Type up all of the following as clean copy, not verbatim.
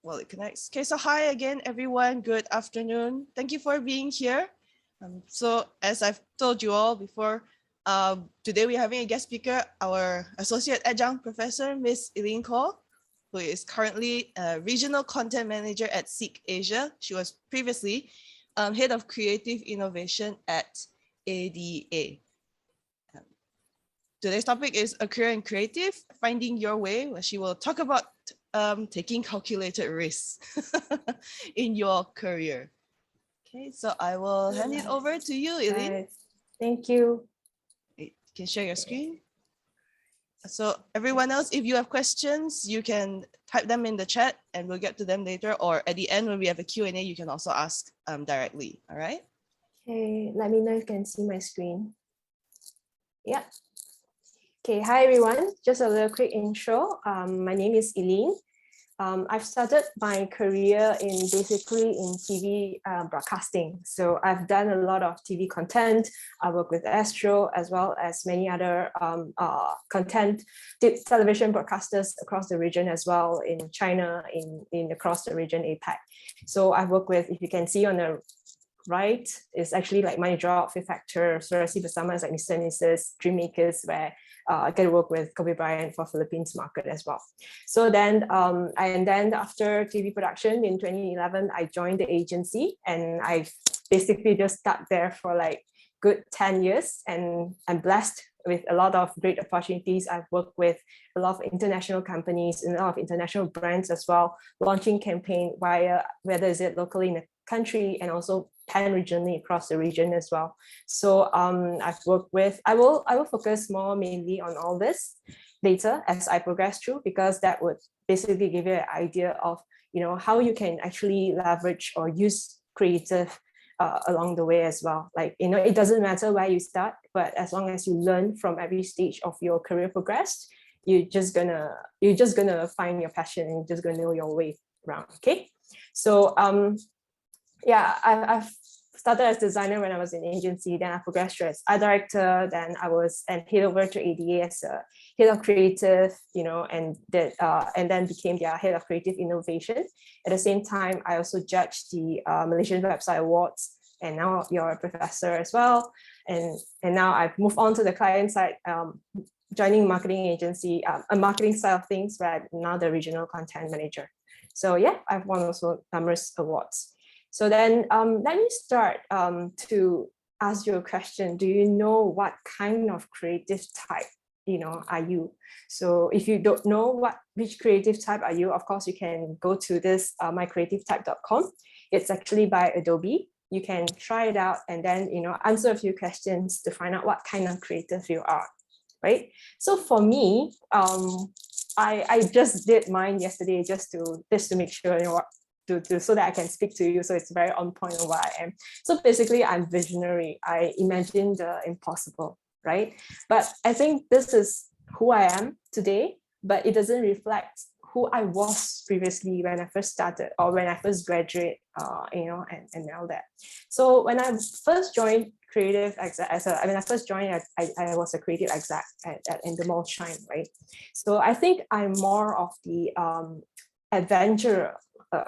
well, it connects. Okay, so hi again, everyone. Good afternoon. Thank you for being here. So as I've told you all before, today we're having a guest speaker, our Associate Adjunct Professor, Miss Eileen Khor, who is currently a Regional Content Manager at SEEK Asia. She was previously Head of Creative Innovation at ADA. Today's topic is A Career in Creative, Finding Your Way, where she will talk about taking calculated risks in your career. Okay, so I will hand it over to you, Eileen. Thank you. You can share your screen. So everyone else, if you have questions, you can type them in the chat and we'll get to them later. Or at the end, when we have a Q&A, you can also ask directly. All right? Okay, let me know if you can see my screen. Yeah. Okay, hi everyone. Just a little quick intro. My name is Eileen. I've started my career basically in TV broadcasting. So I've done a lot of TV content. I work with Astro as well as many other content television broadcasters across the region as well, in China, in across the region APAC. So I've worked with, if you can see on the right, it's actually like My Job, Fear Factor, Surasi Bersama, like Mr. and Mrs. Dreammakers, where I get to work with Kobe Bryant for Philippines market as well. So then, and then after TV production in 2011, I joined the agency and I basically just stuck there for like good 10 years. And I'm blessed with a lot of great opportunities. I've worked with a lot of international companies and a lot of international brands as well, launching campaign via, whether is it locally in the country and also pan-regionally across the region as well. So I've worked with, I will focus more mainly on all this later as I progress through, because that would basically give you an idea of, you know, how you can actually leverage or use creative along the way as well. Like, you know, it doesn't matter where you start, but as long as you learn from every stage of your career progress, you're just gonna find your passion and you're just gonna know your way around. Okay, so yeah, I've started as designer when I was in agency, then I progressed through as art director, then I was and head over to ADA as a head of creative, you know, and then became their head of creative innovation. At the same time, I also judged the Malaysian Website Awards, and now you're a professor as well. And now I've moved on to the client side, joining marketing agency, a marketing side of things, where I'm now the regional content manager. So yeah, I've won also numerous awards. So then let me start to ask you a question. Do you know what kind of creative type, you know, are you? So if you don't know which creative type are you, of course, you can go to this mycreativetype.com. It's actually by Adobe. You can try it out and then, you know, answer a few questions to find out what kind of creative you are, right? So for me, I just did mine yesterday just to make sure, you know, so that I can speak to you. So it's very on point of what I am. So basically I'm visionary. I imagine the impossible, right? But I think this is who I am today, but it doesn't reflect who I was previously when I first started or when I first graduated, you know, and all that. So when I first joined creative exec, when I first joined, I was a creative exec at Endemol Shine, right? So I think I'm more of the adventurer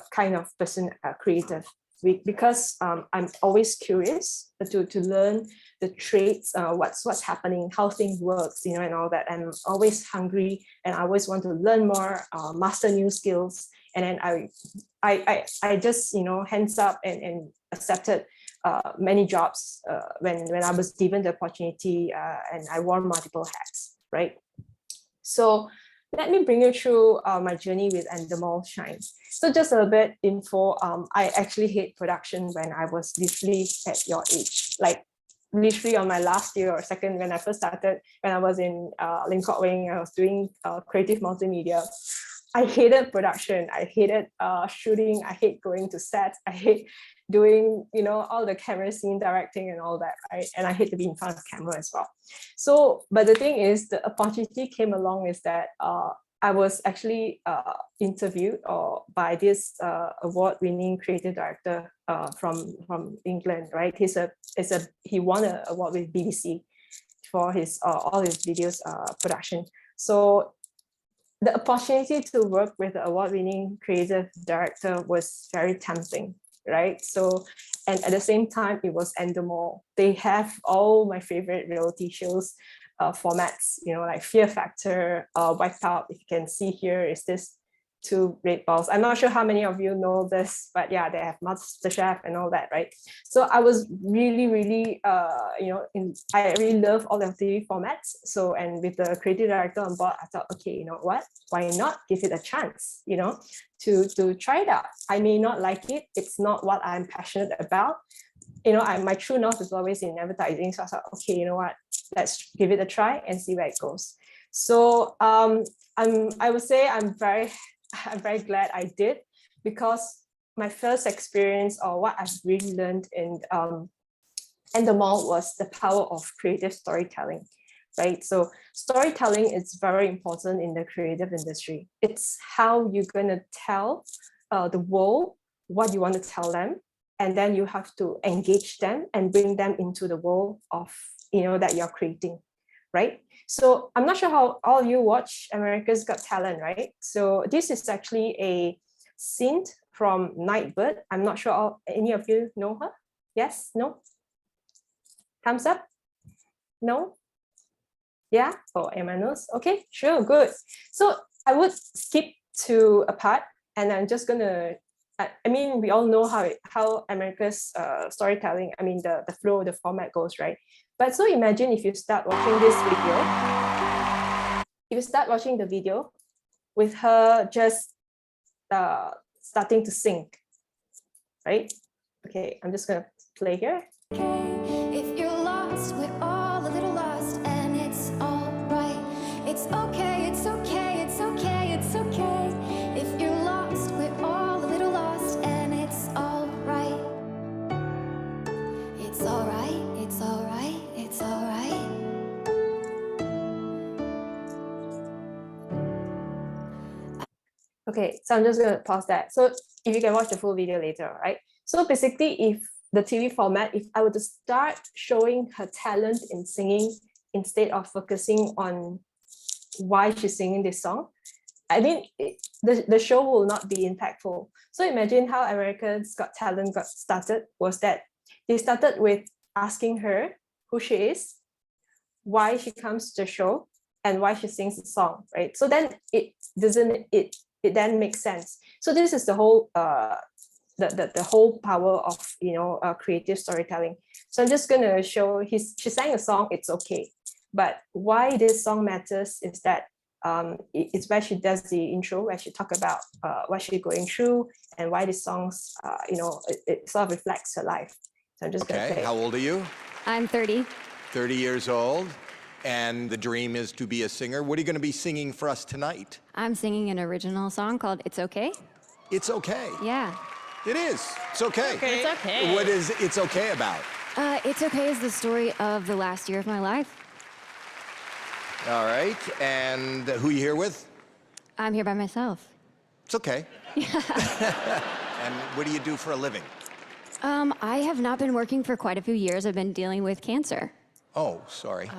kind of person, creative, because I'm always curious to learn the traits, what's happening, how things works, you know, and all that. I'm always hungry and I always want to learn more, master new skills. And then I just, you know, hands up and accepted many jobs when I was given the opportunity, and I wore multiple hats, right? So let me bring you through my journey with Endemol Shine. So just a bit info, I actually hate production when I was literally at your age, like literally on my last year or second, when I first started, when I was in Lim Kok Wing, I was doing creative multimedia. I hated production. I hated shooting. I hate going to sets. I hate doing, you know, all the camera scene directing and all that, right? And I hate to be in front of camera as well. So, but the thing is, the opportunity came along is that I was actually interviewed by this award-winning creative director from England, right? He won an award with BBC for his all his videos production. So the opportunity to work with the award-winning creative director was very tempting, right? So, and at the same time, it was Endemol. They have all my favorite reality shows formats, you know, like Fear Factor, Wipeout. If you can see here, is this two red balls. I'm not sure how many of you know this, but yeah, they have MasterChef and all that, right? So I was really, I really love all the TV formats. So, and with the creative director on board, I thought, okay, you know what? Why not give it a chance, you know, to try it out. I may not like it. It's not what I'm passionate about. You know, my true north is always in advertising. So I thought, okay, you know what? Let's give it a try and see where it goes. So I would say I'm very glad I did, because my first experience, or what I've really learned in Endemol, was the power of creative storytelling, right? So storytelling is very important in the creative industry. It's how you're going to tell the world what you want to tell them, and then you have to engage them and bring them into the world of, you know, that you're creating, right? So I'm not sure how all of you watch America's Got Talent, right? So this is actually a scene from Nightbird. I'm not sure any of you know her. Yes? No? Thumbs up? No? Yeah? Oh, Emmanuel's. Okay, sure, good. So I would skip to a part, and I'm just gonna, I mean, we all know how America's storytelling, I mean, the flow, the format goes, right? But so imagine if you start watching this video, if you start watching the video with her just starting to sing, right? Okay, I'm just gonna play here. If you're lost, we're all a little lost, and it's all right. It's okay, it's okay, it's okay, it's okay. If you're lost, we're all a little lost, and it's all right. It's all right, it's all right, it's all right. Okay, so I'm just gonna pause that. So if you can watch the full video later, right? So basically, if the TV format, if I were to start showing her talent in singing instead of focusing on why she's singing this song, I mean, the show will not be impactful. So imagine how America's Got Talent got started, was that they started with asking her who she is, why she comes to the show, and why she sings the song, right? So then it then makes sense. So this is the whole the whole power of, you know, creative storytelling. So I'm just gonna show she sang a song, It's Okay. But why this song matters is that it's where she does the intro, where she talk about what she's going through and why these songs, you know, it sort of reflects her life. So I'm just gonna play. How old are you? I'm 30. 30 years old. And the dream is to be a singer. What are you going to be singing for us tonight? I'm singing an original song called It's Okay. It's okay. Yeah. It is. It's okay. It's okay. What is It's Okay about? It's Okay is the story of the last year of my life. All right. And who are you here with? I'm here by myself. It's okay. And what do you do for a living? I have not been working for quite a few years. I've been dealing with cancer. Oh, sorry.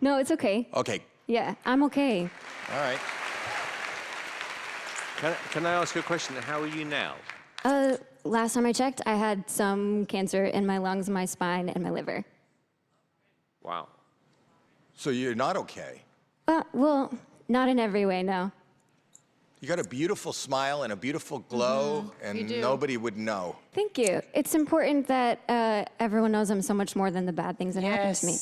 No, it's okay. Okay. Yeah, I'm okay. All right. Can I ask you a question? How are you now? Last time I checked, I had some cancer in my lungs, my spine, and my liver. Wow. So you're not okay. Well, not in every way, no. You got a beautiful smile and a beautiful glow, and nobody would know. Thank you. It's important that everyone knows I'm so much more than the bad things that happen to me.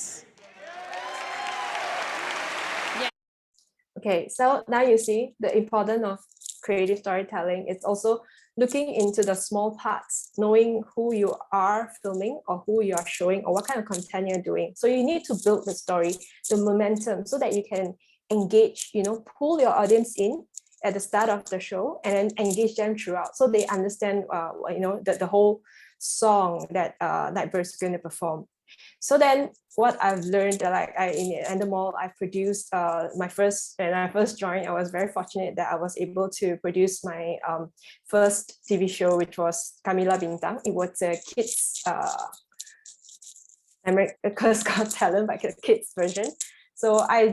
Okay, so now you see the importance of creative storytelling. It's also looking into the small parts, knowing who you are filming or who you are showing or what kind of content you're doing. So you need to build the story, the momentum, so that you can engage, you know, pull your audience in at the start of the show and then engage them throughout, so they understand, you know, the whole song that Nightbird's going to perform. So then, what I've learned, like in Endemol, I produced when I first joined. I was very fortunate that I was able to produce my first TV show, which was Camila Bintang. It was a kids America's Got Talent, like a kids version. So I've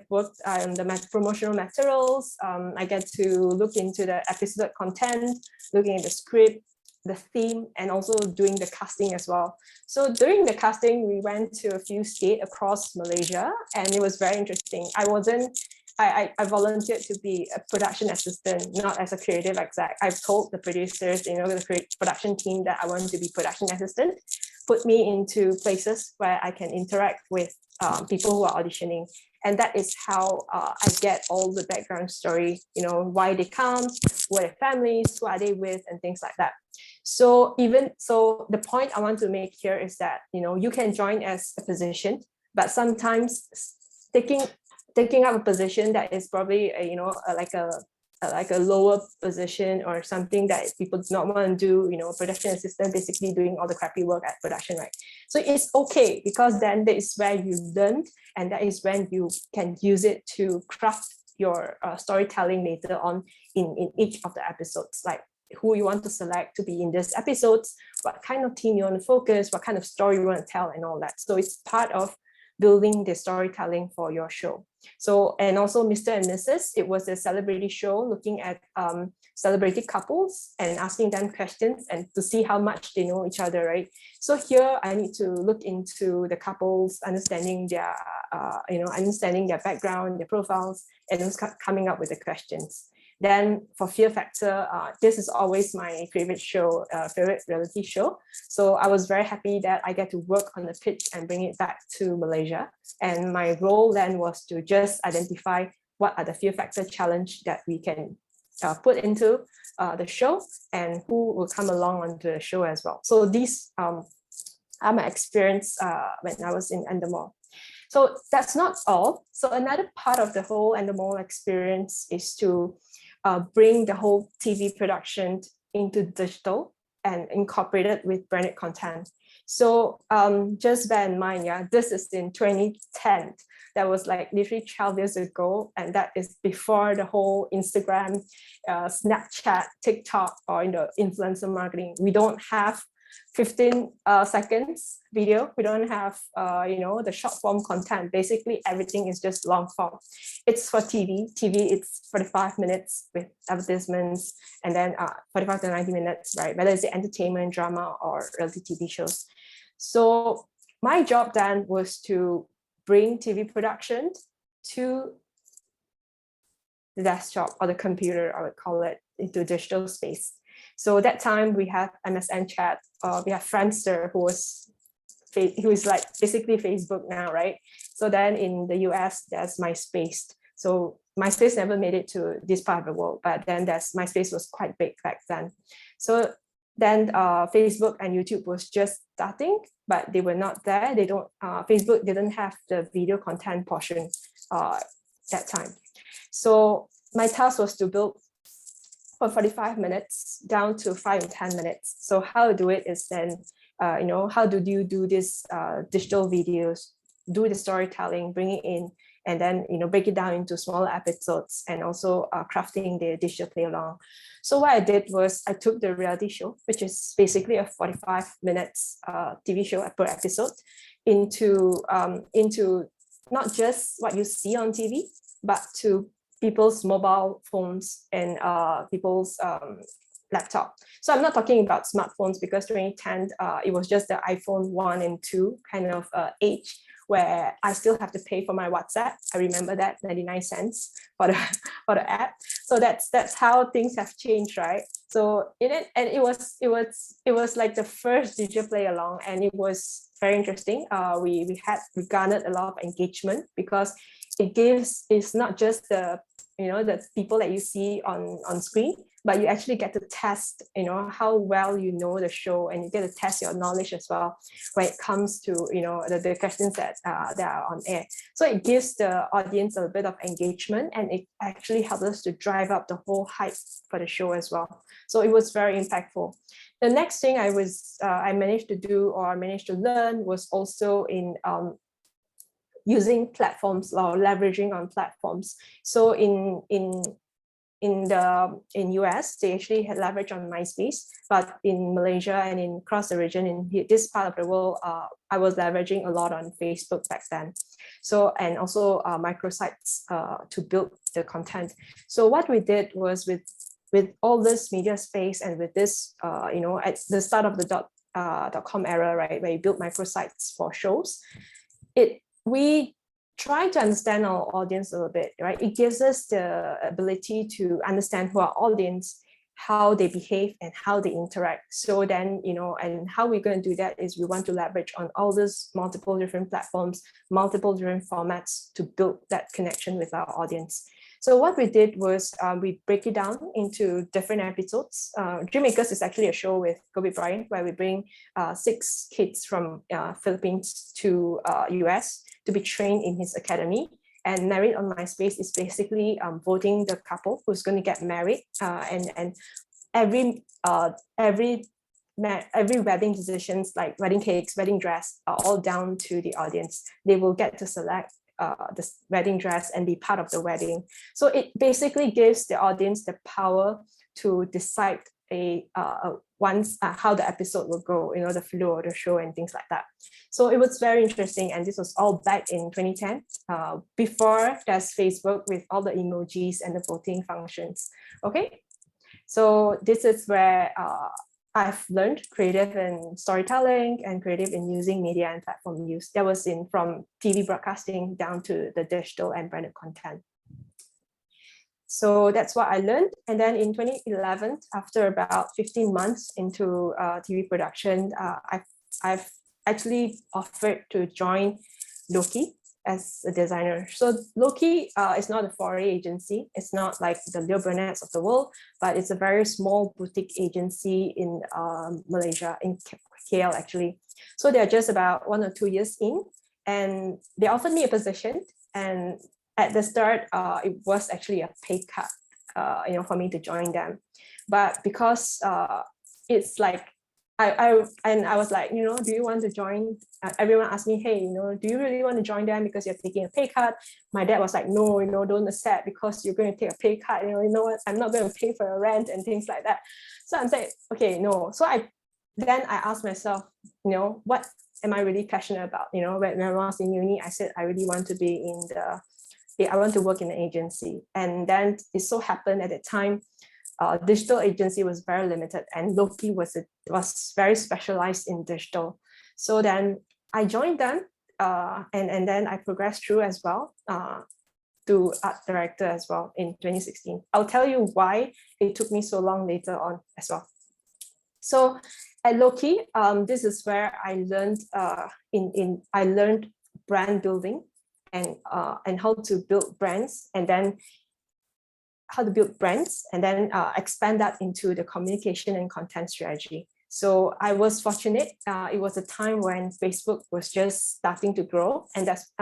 worked on the promotional materials. I get to look into the episode content, looking at the script, the theme, and also doing the casting as well. So during the casting, we went to a few states across Malaysia, and it was very interesting. I volunteered to be a production assistant, not as a creative exec. I've told the producers, the production team, that I want to be production assistant, put me into places where I can interact with people who are auditioning. And that is how I get all the background story, why they come, what their families, who are they with, and things like that. So the point I want to make here is that, you can join as a position, but sometimes taking up a position that is probably like a lower position or something that people do not want to do, production assistant basically doing all the crappy work at production, right? So it's okay, because then that is where you learn, and that is when you can use it to craft your storytelling later on in each of the episodes, like who you want to select to be in this episodes, what kind of team you want to focus, what kind of story you want to tell, and all that. So it's part of building the storytelling for your show. So, and also Mr. and Mrs., it was a celebrity show looking at celebrity couples and asking them questions and to see how much they know each other, right? So here I need to look into the couples, understanding their background, their profiles, and coming up with the questions. Then for Fear Factor, this is always my favorite show, favorite reality show. So I was very happy that I get to work on the pitch and bring it back to Malaysia. And my role then was to just identify what are the Fear Factor challenge that we can put into the show, and who will come along onto the show as well. So these are my experience when I was in Endemol. So that's not all. So another part of the whole Endemol experience is to bring the whole TV production into digital and incorporate it with branded content. So just bear in mind, this is in 2010. That was like literally 12 years ago. And that is before the whole Instagram, Snapchat, TikTok, or influencer marketing. We don't have 15 seconds video. We don't have, the short form content. Basically, everything is just long form. It's for TV. TV, it's 45 minutes with advertisements, and then 45 to 90 minutes, right? Whether it's the entertainment, drama, or reality TV shows. So my job then was to bring TV production to the desktop or the computer, I would call it, into digital space. So that time we have MSN chat, we have Friendster, who is like basically Facebook now, right? So then in the US, there's MySpace. So MySpace never made it to this part of the world, but then MySpace was quite big back then. So then Facebook and YouTube was just starting, but they were not there. Facebook didn't have the video content portion that time. So my task was to build from 45 minutes down to 5 and 10 minutes. So how to do it is then, how do you do this digital videos, do the storytelling, bring it in, and then, break it down into smaller episodes, and also crafting the digital play along. So what I did was I took the reality show, which is basically a 45 minutes TV show per episode, into not just what you see on TV, but to people's mobile phones and people's laptop. So I'm not talking about smartphones, because 2010, it was just the iPhone 1 and 2 kind of age, where I still have to pay for my WhatsApp. I remember that, 99 cents for the app. So that's how things have changed, right? So it was like the first digital play along, and it was very interesting. We garnered a lot of engagement, because it's not just the people that you see on screen, but you actually get to test, how well you know the show, and you get to test your knowledge as well when it comes to, the questions that are on air. So it gives the audience a bit of engagement, and it actually helps us to drive up the whole hype for the show as well. So it was very impactful. The next thing I managed to learn was also in using platforms or leveraging on platforms. So in US, they actually had leverage on MySpace, but in Malaysia and across the region, in this part of the world, I was leveraging a lot on Facebook back then. So, and also microsites to build the content. So what we did was with all this media space and with this, at the start of the .com era, right, where you build microsites for shows, we try to understand our audience a little bit, right? It gives us the ability to understand who our audience, how they behave and how they interact. So then, and how we're going to do that is we want to leverage on all these multiple different platforms, multiple different formats to build that connection with our audience. So what we did was we break it down into different episodes. Dreammakers is actually a show with Kobe Bryant where we bring 6 kids from Philippines to US to be trained in his academy. And Married on My Space is basically voting the couple who's going to get married, and every wedding decisions like wedding cakes, wedding dress are all down to the audience. They will get to select the wedding dress and be part of the wedding. So it basically gives the audience the power to decide how the episode will go, the flow of the show and things like that. So it was very interesting, and this was all back in 2010, before there's Facebook with all the emojis and the voting functions. Okay, so this is where I've learned creative in storytelling and creative in using media and platform use. That was from TV broadcasting down to the digital and branded content. So that's what I learned. And then in 2011, after about 15 months into TV production, I've actually offered to join Loki as a designer. So Loki is not a foreign agency. It's not like the Leo Burnett's of the world, but it's a very small boutique agency in Malaysia, in KL actually. So they're just about 1 or 2 years in, and they offered me a position. And at the start, it was actually a pay cut, for me to join them. But because it's like, I was like, do you want to join? Everyone asked me, hey, do you really want to join them because you're taking a pay cut? My dad was like, no, don't accept because you're going to take a pay cut. You know what? I'm not going to pay for your rent and things like that. So I'm like, okay, no. So I asked myself, what am I really passionate about? When I was in uni, I said I really want to be I want to work in an agency. And then it so happened at the time, digital agency was very limited, and Loki was very specialized in digital. So then I joined them, and then I progressed through as well to art director as well in 2016. I'll tell you why it took me so long later on as well. So at Loki, this is where I learned I learned brand building and how to build brands, and then expand that into the communication and content strategy. So I was fortunate. It was a time when Facebook was just starting to grow, and that's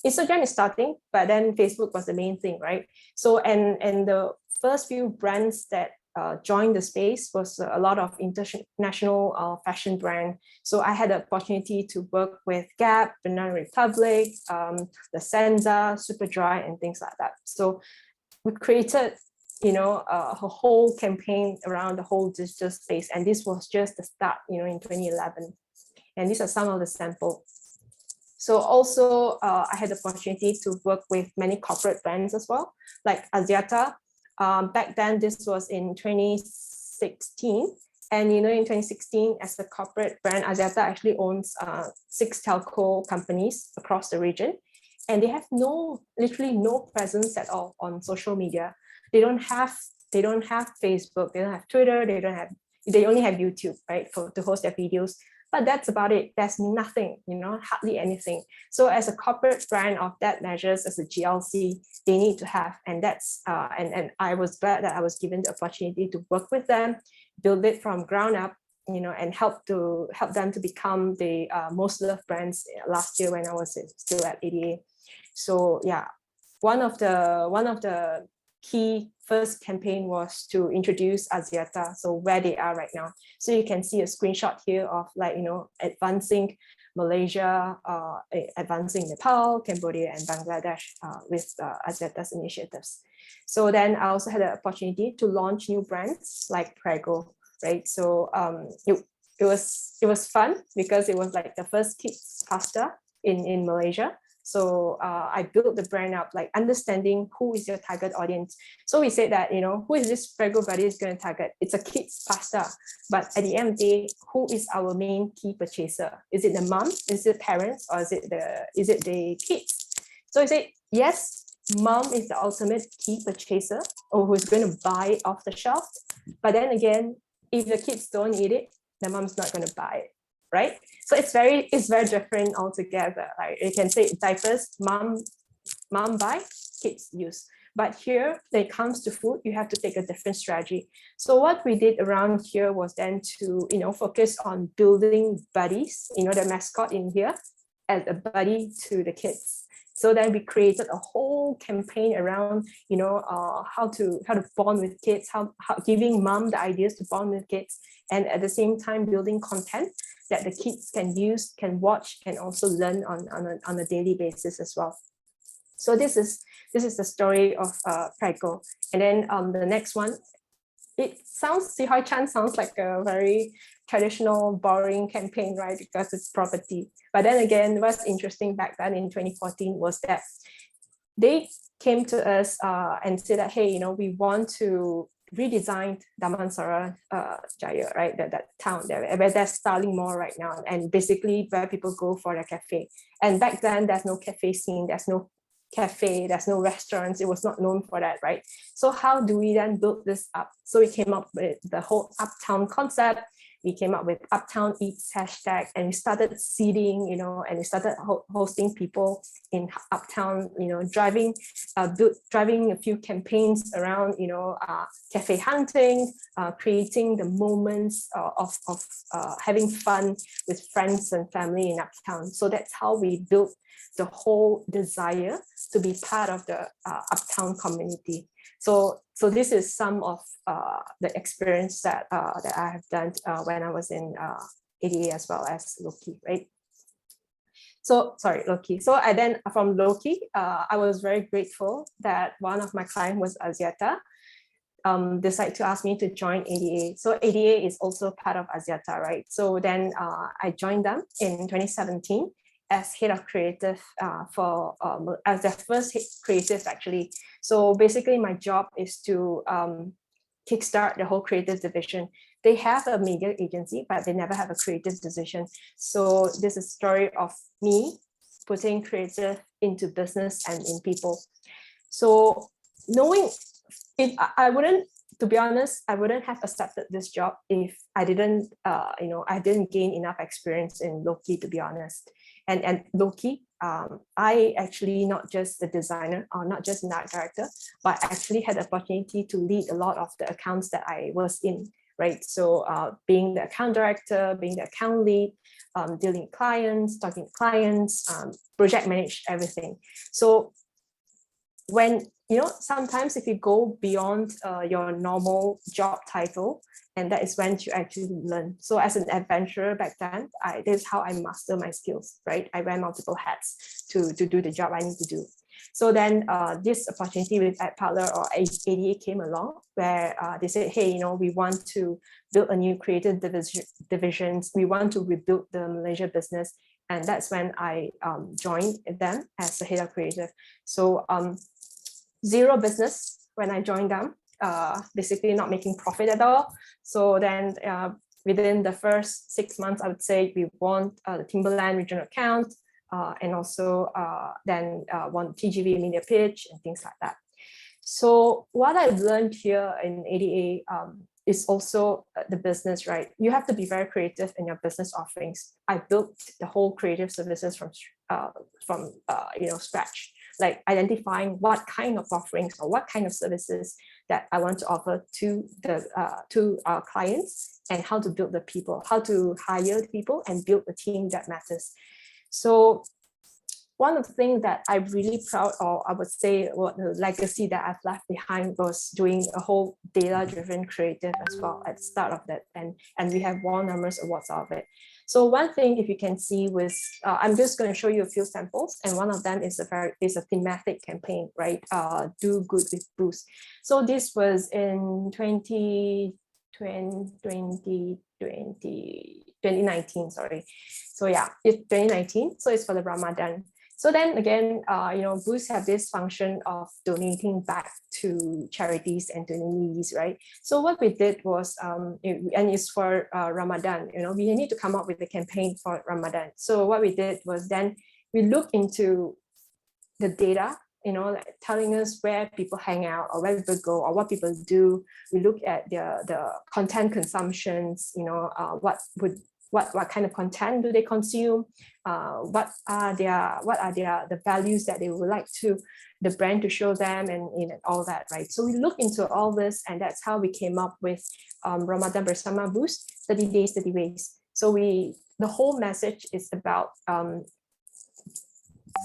Instagram is starting, but then Facebook was the main thing, right? So and the first few brands that joined the space was a lot of international fashion brand. So I had the opportunity to work with Gap, Banana Republic, the Senza, Superdry, and things like that. So we created, a whole campaign around the whole digital space, and this was just the start, in 2011. And these are some of the samples. So also, I had the opportunity to work with many corporate brands as well, like Axiata. Back then, this was in 2016. And, in 2016, as a corporate brand, Axiata actually owns 6 telco companies across the region. And they have literally no presence at all on social media. They don't have Facebook, they don't have Twitter, they only have YouTube, right, to host their videos. But that's about it. There's nothing, hardly anything. So as a corporate brand of that measures, as a GLC, they need to have, and that's and I was glad that I was given the opportunity to work with them, build it from ground up, and help them to become the most loved brands last year when I was still at ADA. So yeah, one of the key first campaign was to introduce Axiata, so where they are right now. So you can see a screenshot here of advancing Malaysia, advancing Nepal, Cambodia, and Bangladesh with Axiata's initiatives. So then I also had the opportunity to launch new brands like Prego, right? So it was fun because it was like the first kids pasta in Malaysia. So I built the brand up, like understanding who is your target audience. So we said that, who is this Prego Buddy is going to target? It's a kids pasta. But at the end of the day, who is our main key purchaser? Is it the mom? Is it parents? Or is it the kids? So we said, yes, mom is the ultimate key purchaser, or who's going to buy it off the shelf. But then again, if the kids don't eat it, the mom's not going to buy it, right? So it's very different altogether. Like you can say diapers, mom buy, kids use. But here, when it comes to food, you have to take a different strategy. So what we did around here was then to, focus on building buddies, the mascot in here as a buddy to the kids. So then we created a whole campaign around, how to bond with kids, how giving mom the ideas to bond with kids, and at the same time building content that the kids can use, can watch, can also learn on a daily basis as well. So this is the story of Prego. And then the next one, Si Hoi Chan sounds like a very traditional, boring campaign, right? Because it's property. But then again, what's interesting back then in 2014 was that they came to us and said that, hey, we want to redesign Damansara Jaya, right? That town there, where there's Starling Mall right now, and basically where people go for their cafe. And back then, there's no cafe scene, there's no cafe, there's no restaurants, it was not known for that, right? So how do we then build this up? So we came up with the whole Uptown concept. We came up with Uptown Eats hashtag, and we started seeding, and we started hosting people in Uptown, driving a few campaigns around, cafe hunting, creating the moments of having fun with friends and family in Uptown. So that's how we built the whole desire to be part of the Uptown community. So this is some of the experience that I have done when I was in ADA as well as Loki, right? So sorry, Loki. So I then from Loki, I was very grateful that one of my clients was Axiata, decided to ask me to join ADA. So ADA is also part of Axiata, right? So then I joined them in 2017 as head of creative as their first creative actually. So basically my job is to kickstart the whole creative division. They have a media agency, but they never have a creative division. So this is a story of me putting creative into business and in people. So knowing if I wouldn't, to be honest, I wouldn't have accepted this job if I didn't, I didn't gain enough experience in Loki, to be honest. And Loki, I actually not just the designer or not just an art director, but actually had the opportunity to lead a lot of the accounts that I was in, right? So being the account director, being the account lead, dealing with clients, talking to clients, project manage everything. So when, sometimes if you go beyond your normal job title, and that is when you actually learn. So as an adventurer back then, this is how I master my skills, right? I wear multiple hats to do the job I need to do. So then this opportunity with AdPartner or ADA came along where they said, hey, we want to build a new creative divisions. We want to rebuild the Malaysia business. And that's when I joined them as the head of creative. So zero business when I joined them, basically not making profit at all. So then within the first 6 months, I would say we won the Timberland regional account and also then won TGV media pitch and things like that. So what I've learned here in ADA is also the business, right? You have to be very creative in your business offerings. I built the whole creative services from scratch, like identifying what kind of offerings or what kind of services that I want to offer to our clients, and how to build the people, how to hire the people and build a team that matters. So one of the things that I'm really proud of, I would say what the legacy that I've left behind was doing a whole data-driven creative as well at the start of that. And we have won numerous awards out of it. So one thing, if you can see, was I'm just going to show you a few samples, and one of them is a thematic campaign, right? Do good with Boost. So this was in 2019, sorry. So yeah, it's 2019. So it's for the Ramadan. So then again, Boost have this function of donating back to charities and to needies, right? So what we did was, and it's for Ramadan, we need to come up with a campaign for Ramadan. So what we did was then we looked into the data, like telling us where people hang out or where people go or what people do. We look at the content consumptions, what kind of content do they consume? What are the values that they would like the brand to show them, and all that, right? So we look into all this, and that's how we came up with Ramadan Bersama Boost, 30 days, 30 ways. So the whole message is about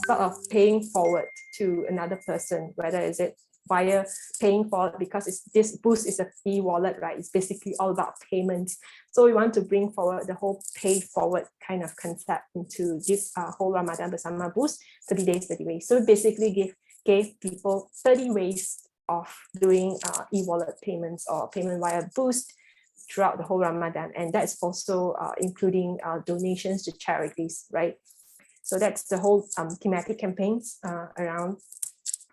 sort of paying forward to another person, whether is it via paying forward, because this Boost is a e-wallet, right? It's basically all about payments. So we want to bring forward the whole pay forward kind of concept into this whole Ramadan Bersama Boost, 30 days, 30 ways. So basically gave people 30 ways of doing e-wallet payments or payment via Boost throughout the whole Ramadan. And that's also including donations to charities, right? So that's the whole thematic campaigns around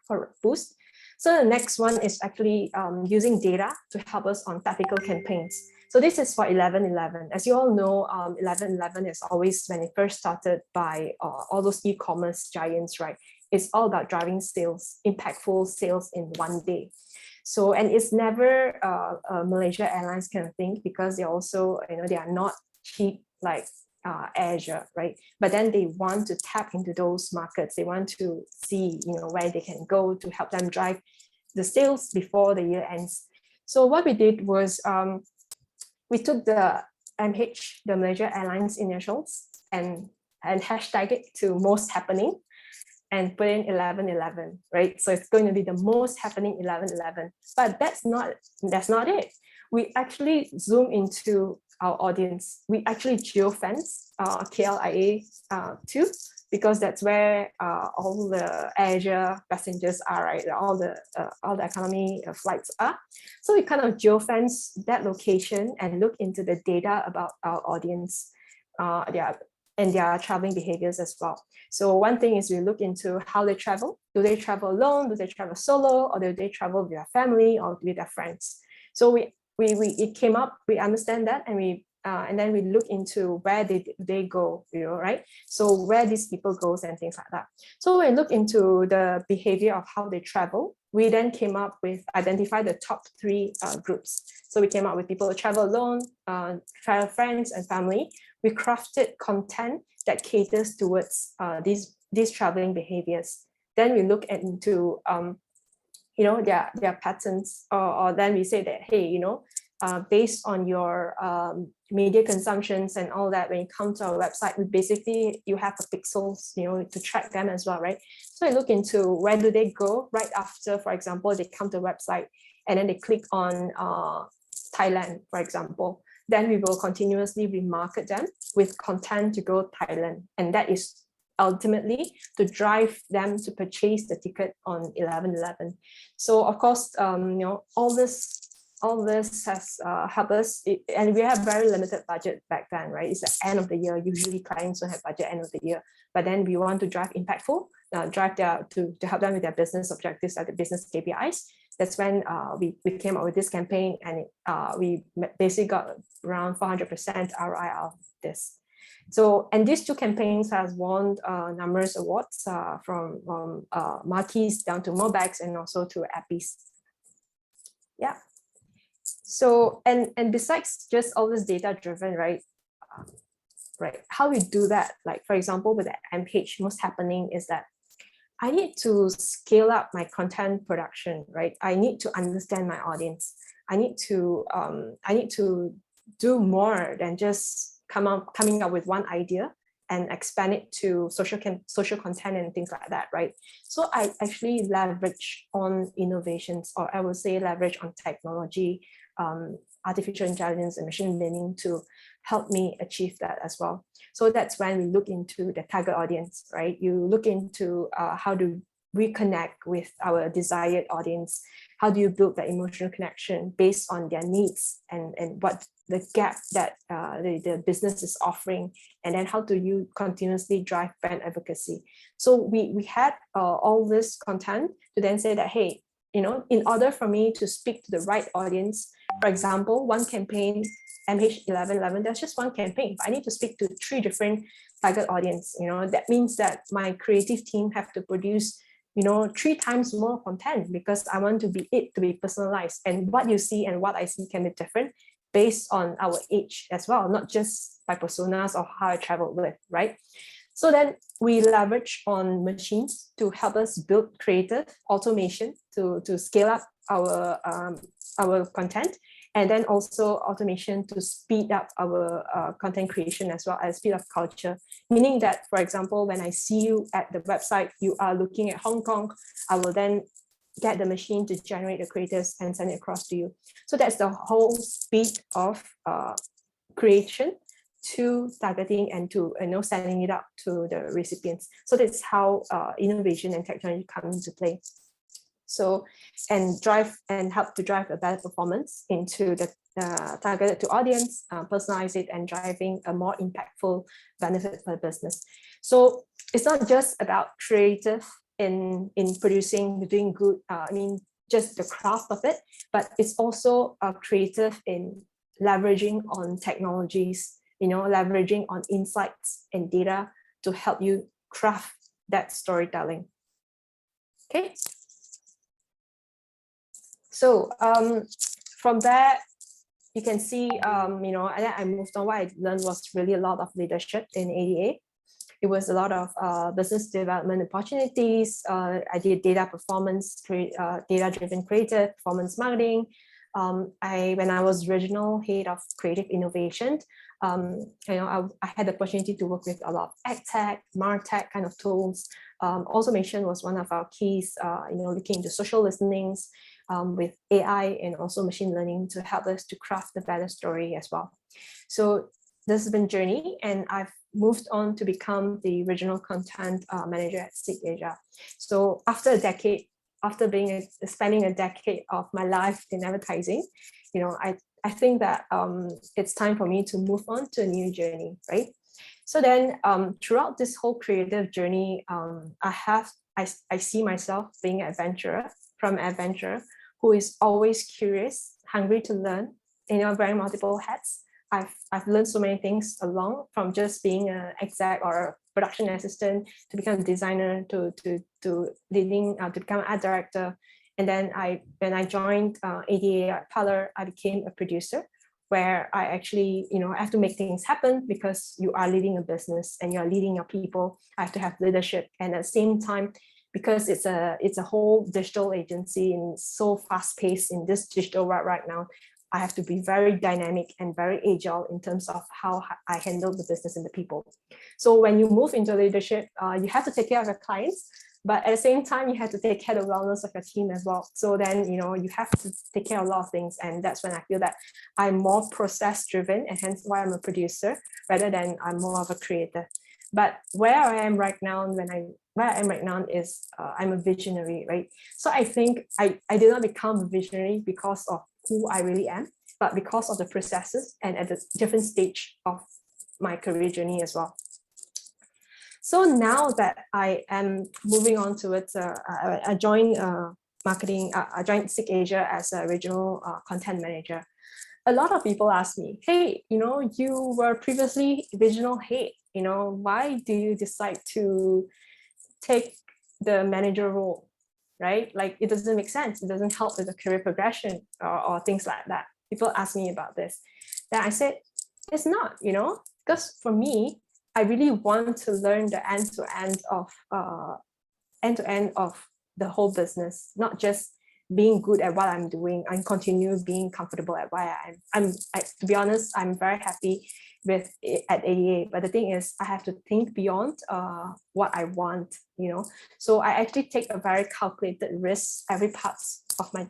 for Boost. So the next one is actually using data to help us on tactical campaigns. So this is for 11/11. As you all know, 11/11 is always, when it first started by all those e-commerce giants, right? It's all about driving sales, impactful sales in one day. So, and it's never a Malaysia Airlines kind of thing, because they also, they are not cheap like Azure, right? But then they want to tap into those markets. They want to see, where they can go to help them drive the sales before the year ends. So what we did was we took the MH, the Malaysia Airlines initials, and hashtag it to most happening and put in 11/11, right? So it's going to be the most happening 11/11. But that's not it. We actually zoom into our audience. We actually geofence KLIA too, because that's where all the Asia passengers are, right? All the economy flights are. So we kind of geofence that location and look into the data about our audience, their traveling behaviors as well. So one thing is we look into how they travel. Do they travel alone? Do they travel solo? Or do they travel with their family or with their friends? So it came up, we understand that, and then we look into where they go, right? So where these people goes and things like that. So we look into the behavior of how they travel. We then came up with identify the top 3 groups. So we came up with people who travel alone, travel friends and family. We crafted content that caters towards these traveling behaviors. Then we look into their patterns, or then we say that, hey, based on your media consumptions and all that, when you come to our website, you have the pixels, to track them as well, right? So I look into where do they go right after, for example, they come to the website and then they click on Thailand, for example. Then we will continuously remarket them with content to go Thailand, and that is ultimately to drive them to purchase the ticket on 11/11. So of course, all this has helped us, and we have very limited budget back then, right? It's the end of the year. Usually clients don't have budget end of the year, but then we want to drive impactful, to help them with their business objectives, like the business KPIs. That's when we came up with this campaign, and we basically got around 400% ROI out of this. So, and these 2 campaigns has won numerous awards from marquees down to Mobags and also to Appies. Yeah. So, and besides just all this data driven, right? How we do that, like for example, with the MH, most happening is that I need to scale up my content production, right? I need to understand my audience. I need to do more than just coming up with one idea and expand it to social content and things like that, right? So I actually leverage on innovations, or I would say leverage on technology, artificial intelligence and machine learning to help me achieve that as well. So that's when we look into the target audience, right? You look into how to reconnect with our desired audience? How do you build that emotional connection based on their needs and what the gap that the business is offering? And then how do you continuously drive brand advocacy? So we had all this content to then say that, hey, in order for me to speak to the right audience, for example, one campaign, MH1111, that's just one campaign, but I need to speak to 3 different target audience. That means that my creative team have to produce 3 times more content, because I want it to be personalized, and what you see and what I see can be different based on our age as well, not just by personas or how I traveled with, right? So then we leverage on machines to help us build creative automation to scale up our content, and then also automation to speed up our content creation as well as speed up culture. Meaning that, for example, when I see you at the website, you are looking at Hong Kong, I will then get the machine to generate the creators and send it across to you. So that's the whole speed of creation to targeting and to sending it out to the recipients. So that's how innovation and technology come into play. So and help to drive a better performance into the targeted to audience, personalize it, and driving a more impactful benefit for the business. So it's not just about creative in producing, doing good, just the craft of it, but it's also creative in leveraging on technologies, leveraging on insights and data to help you craft that storytelling. Okay. So from there, you can see, and then I moved on. What I learned was really a lot of leadership in ADA. It was a lot of business development opportunities. I did data performance, data-driven creative, performance marketing. When I was regional head of creative innovation, I had the opportunity to work with a lot of AgTech, MarTech kind of tools. Automation was one of our keys, looking into social listenings with AI and also machine learning to help us to craft the better story as well. So this has been a journey, and I've moved on to become the regional content manager at SIG Asia. So after a decade, after spending a decade of my life in advertising, I think that it's time for me to move on to a new journey, right? So then throughout this whole creative journey, I see myself being an adventurer, who is always curious, hungry to learn, wearing multiple hats. I've learned so many things along, from just being an exec or a production assistant to become a designer to leading to become an art director. And then when I joined ADA Art Parlor, I became a producer, where I actually, I have to make things happen, because you are leading a business and you're leading your people. I have to have leadership, and at the same time, because it's a whole digital agency and so fast paced in this digital world right now, I have to be very dynamic and very agile in terms of how I handle the business and the people. So when you move into leadership, you have to take care of your clients, but at the same time, you have to take care of the wellness of your team as well. So then, you have to take care of a lot of things. And that's when I feel that I'm more process driven, and hence why I'm a producer rather than I'm more of a creator. But where I am right now, is I'm a visionary, right? So I think I did not become a visionary because of who I really am, but because of the processes and at the different stage of my career journey as well. So now that I am moving on towards, I joined I joined SIG Asia as a regional content manager. A lot of people ask me, hey, you were previously regional head, why do you decide to take the manager role, right? Like, it doesn't make sense. It doesn't help with the career progression or things like that. People ask me about this. Then I said, it's not, because for me, I really want to learn the end-to-end of the whole business, not just being good at what I'm doing and continue being comfortable at where I am. To be honest, I'm very happy with it at ADA, but the thing is, I have to think beyond what I want, So I actually take a very calculated risk every part of my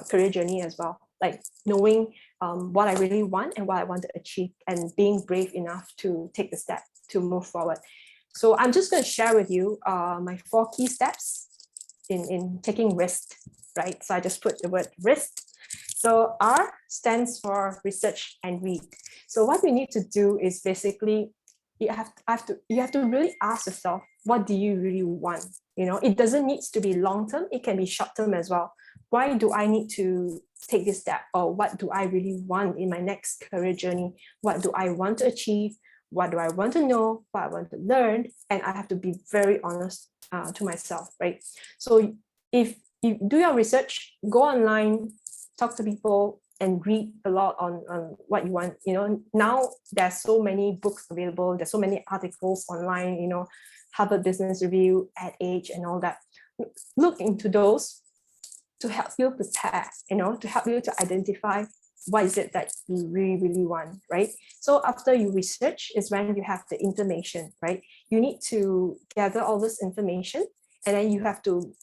career journey as well, like knowing what I really want and what I want to achieve, and being brave enough to take the step to move forward. So I'm just going to share with you my 4 key steps in taking risk, right? So I just put the word risk. So R stands for research and read. So what we need to do is basically you have to really ask yourself, what do you really want? You know, it doesn't need to be long term, it can be short term as well. Why do I need to take this step? Or what do I really want in my next career journey? What do I want to achieve? What do I want to know? What I want to learn? And I have to be very honest to myself, right? So if you do your research, go online, talk to people, and read a lot on what you want. You know, now there's so many books available, there's so many articles online, you know, Harvard Business Review, Ad Age, and all that. Look into those to help you prepare, you know, to help you to identify what is it that you really, really want, right? So after you research is when you have the information, right? You need to gather all this information, and then you have to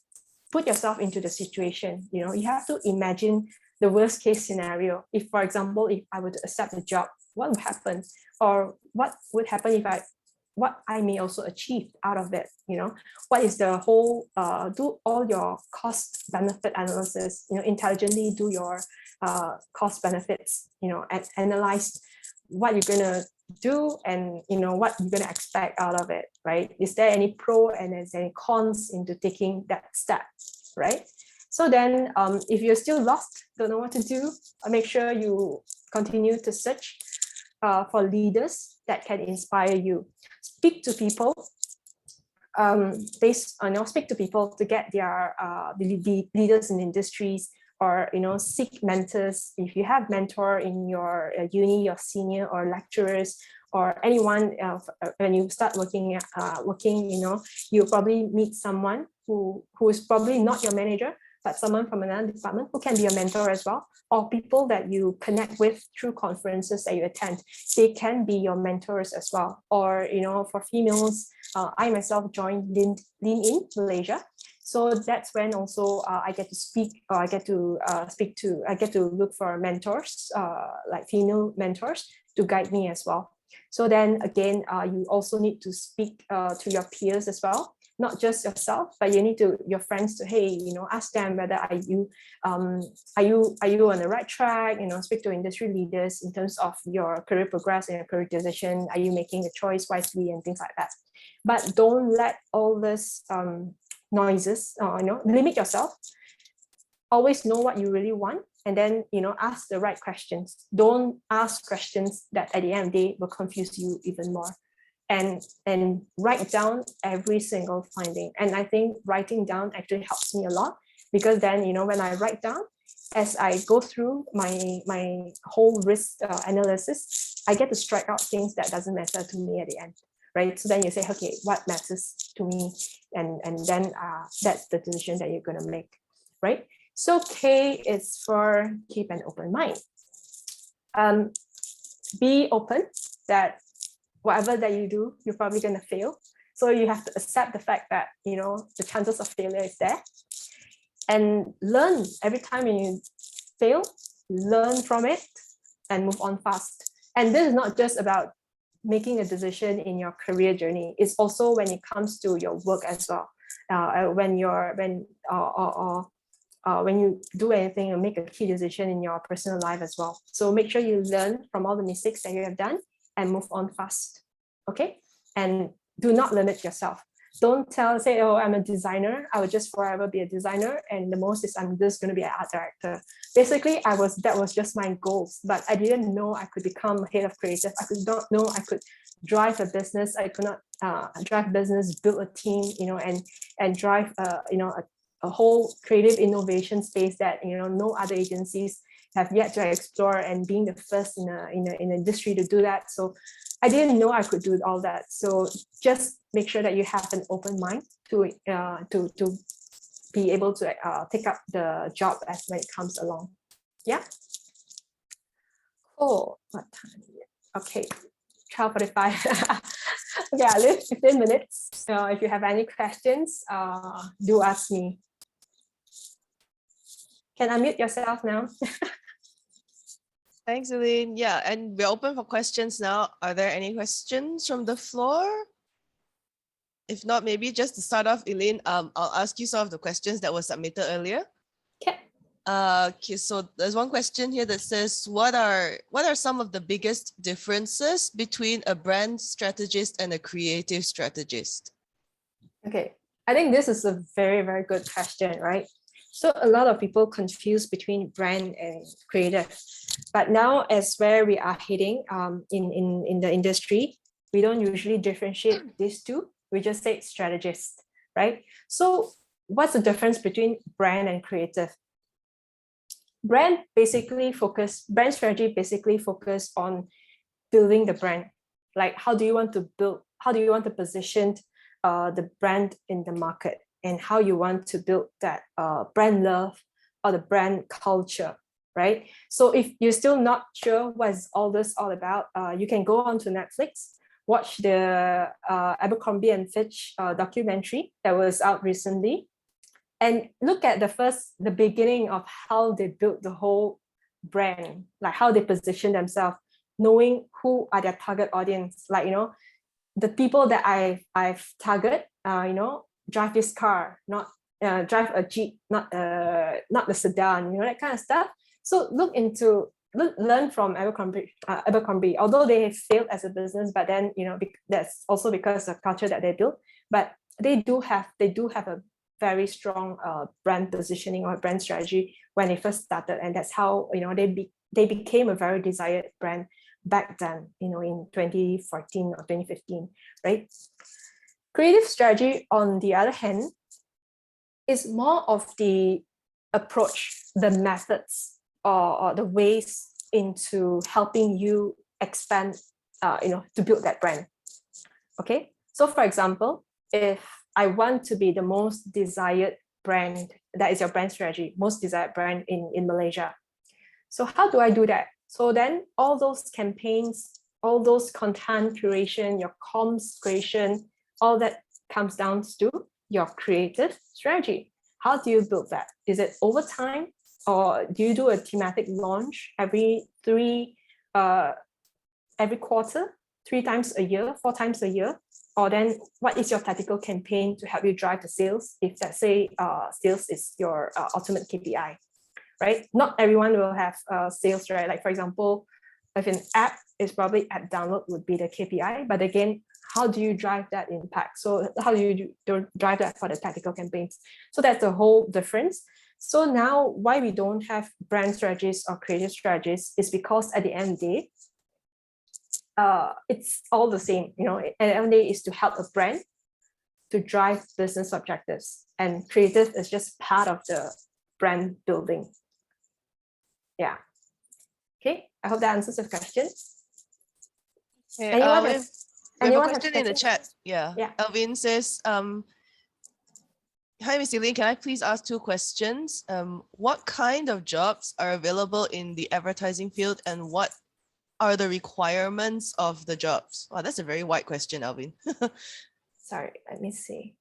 put yourself into the situation. You know, you have to imagine the worst case scenario. If, for example, if I were to accept the job, what would happen? Or what would happen if what I may also achieve out of it, you know? What is the whole, do all your cost benefit analysis, you know, intelligently do your cost benefits, you know, and analyze what you're gonna do and, you know, what you're gonna expect out of it, right? Is there any pro and is there any cons into taking that step, right? So then if you're still lost, don't know what to do, make sure you continue to search for leaders that can inspire you. Speak to people, speak to people to get their leaders in industries, or, you know, seek mentors. If you have mentor in your uni, your senior or lecturers, or anyone when you start working, you know, you'll probably meet someone who is probably not your manager, but someone from another department who can be a mentor as well, or people that you connect with through conferences that you attend. They can be your mentors as well. Or, you know, for females, I myself joined Lean In Malaysia. So that's when also I get to speak, or I get to look for mentors, like female mentors, to guide me as well. So then again, you also need to speak to your peers as well, not just yourself, but you need to your friends to, hey, you know, ask them whether are you on the right track, you know, speak to industry leaders in terms of your career progress and your career decision. Are you making the choice wisely and things like that? But don't let all this noises, you know, limit yourself. Always know what you really want, and then, you know, ask the right questions. Don't ask questions that at the end of the day will confuse you even more. And write down every single finding. And I think writing down actually helps me a lot, because then, you know, when I write down, as I go through my whole risk analysis, I get to strike out things that doesn't matter to me at the end, right? So then you say, okay, what matters to me? And then that's the decision that you're going to make, right? So K is for keep an open mind. Be open that whatever that you do, you're probably going to fail. So you have to accept the fact that, you know, the chances of failure is there, and learn every time when you fail, learn from it and move on fast. And this is not just about making a decision in your career journey. It's also when it comes to your work as well. When you do anything and make a key decision in your personal life as well. So make sure you learn from all the mistakes that you have done and move on fast, okay? And do not limit yourself. Don't say, oh, I'm a designer, I will just forever be a designer, and the most is I'm just going to be an art director. Basically, that was just my goals, but I didn't know I could become head of creative. I could not know I could drive a business. I could not drive business, build a team, you know, and drive a whole creative innovation space that, you know, no other agencies have yet to explore, and being the first in an industry to do that. So I didn't know I could do all that. So just make sure that you have an open mind to be able to take up the job as when it comes along. Yeah. Cool. What time is it? Okay, 12:45. Okay, I leave 15 minutes. If you have any questions, do ask me. Can unmute yourself now? Thanks, Eileen. Yeah, and we're open for questions now. Are there any questions from the floor? if not, maybe just to start off, Eileen, I'll ask you some of the questions that were submitted earlier. Okay. Okay, so there's one question here that says, what are some of the biggest differences between a brand strategist and a creative strategist? Okay, I think this is a very, very good question, right? So a lot of people confuse between brand and creative, but now as where we are heading in the industry, we don't usually differentiate these two. We just say strategist, right? So what's the difference between brand and creative? Brand strategy basically focus on building the brand. Like how do you want to position the brand in the market, and how you want to build that brand love or the brand culture, right? So if you're still not sure what is all this all about, you can go on to Netflix, watch the Abercrombie and Fitch documentary that was out recently, and look at the beginning of how they built the whole brand, like how they position themselves, knowing who are their target audience. Like, you know, the people that I've targeted, drive this car, not drive a Jeep, not the sedan, that kind of stuff. So learn from Abercrombie, although they have failed as a business, but then, that's also because of the culture that they built. But they do have a very strong brand positioning or brand strategy when they first started, and that's how they became a very desired brand back then, in 2014 or 2015, right? Creative strategy, on the other hand, is more of the approach, the methods, or the ways into helping you expand, to build that brand. Okay, so for example, if I want to be the most desired brand, that is your brand strategy, most desired brand in Malaysia. So how do I do that? So then all those campaigns, all those content curation, your comms creation, all that comes down to your creative strategy. How do you build that? Is it over time, or do you do a thematic launch every quarter, 3 times a year, 4 times a year? Or then what is your tactical campaign to help you drive the sales? If let's say sales is your ultimate KPI, right? Not everyone will have sales, right? Like for example, if an app is probably app download would be the KPI, but again, how do you drive that impact? So how do you drive that for the tactical campaigns? So that's the whole difference. So now why we don't have brand strategies or creative strategies is because at the end of the day, it's all the same, at the end of the day is to help a brand to drive business objectives, and creative is just part of the brand building. Yeah. Okay, I hope that answers the question. Okay, Anyone we have have a question in the questions? chat. Yeah. Alvin says, hi, Ms. Eileen, can I please ask 2 questions? What kind of jobs are available in the advertising field, and what are the requirements of the jobs? Wow, that's a very wide question, Alvin. Sorry, let me see.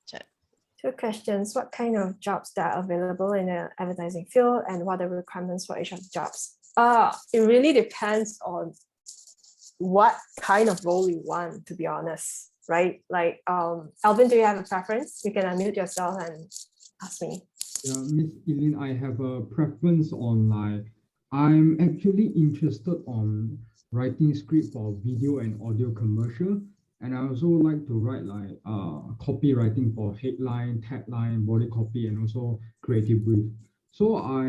Chat. 2 questions. What kind of jobs that are available in the advertising field, and what are the requirements for each of the jobs? It really depends on what kind of role you want, to be honest, right? Like, Alvin, do you have a preference? You can unmute yourself and ask me. Yeah, Miss Eileen, I have a preference on, like, I'm actually interested on writing script for video and audio commercial, and I also like to write like copywriting for headline, tagline, body copy, and also creative brief. So I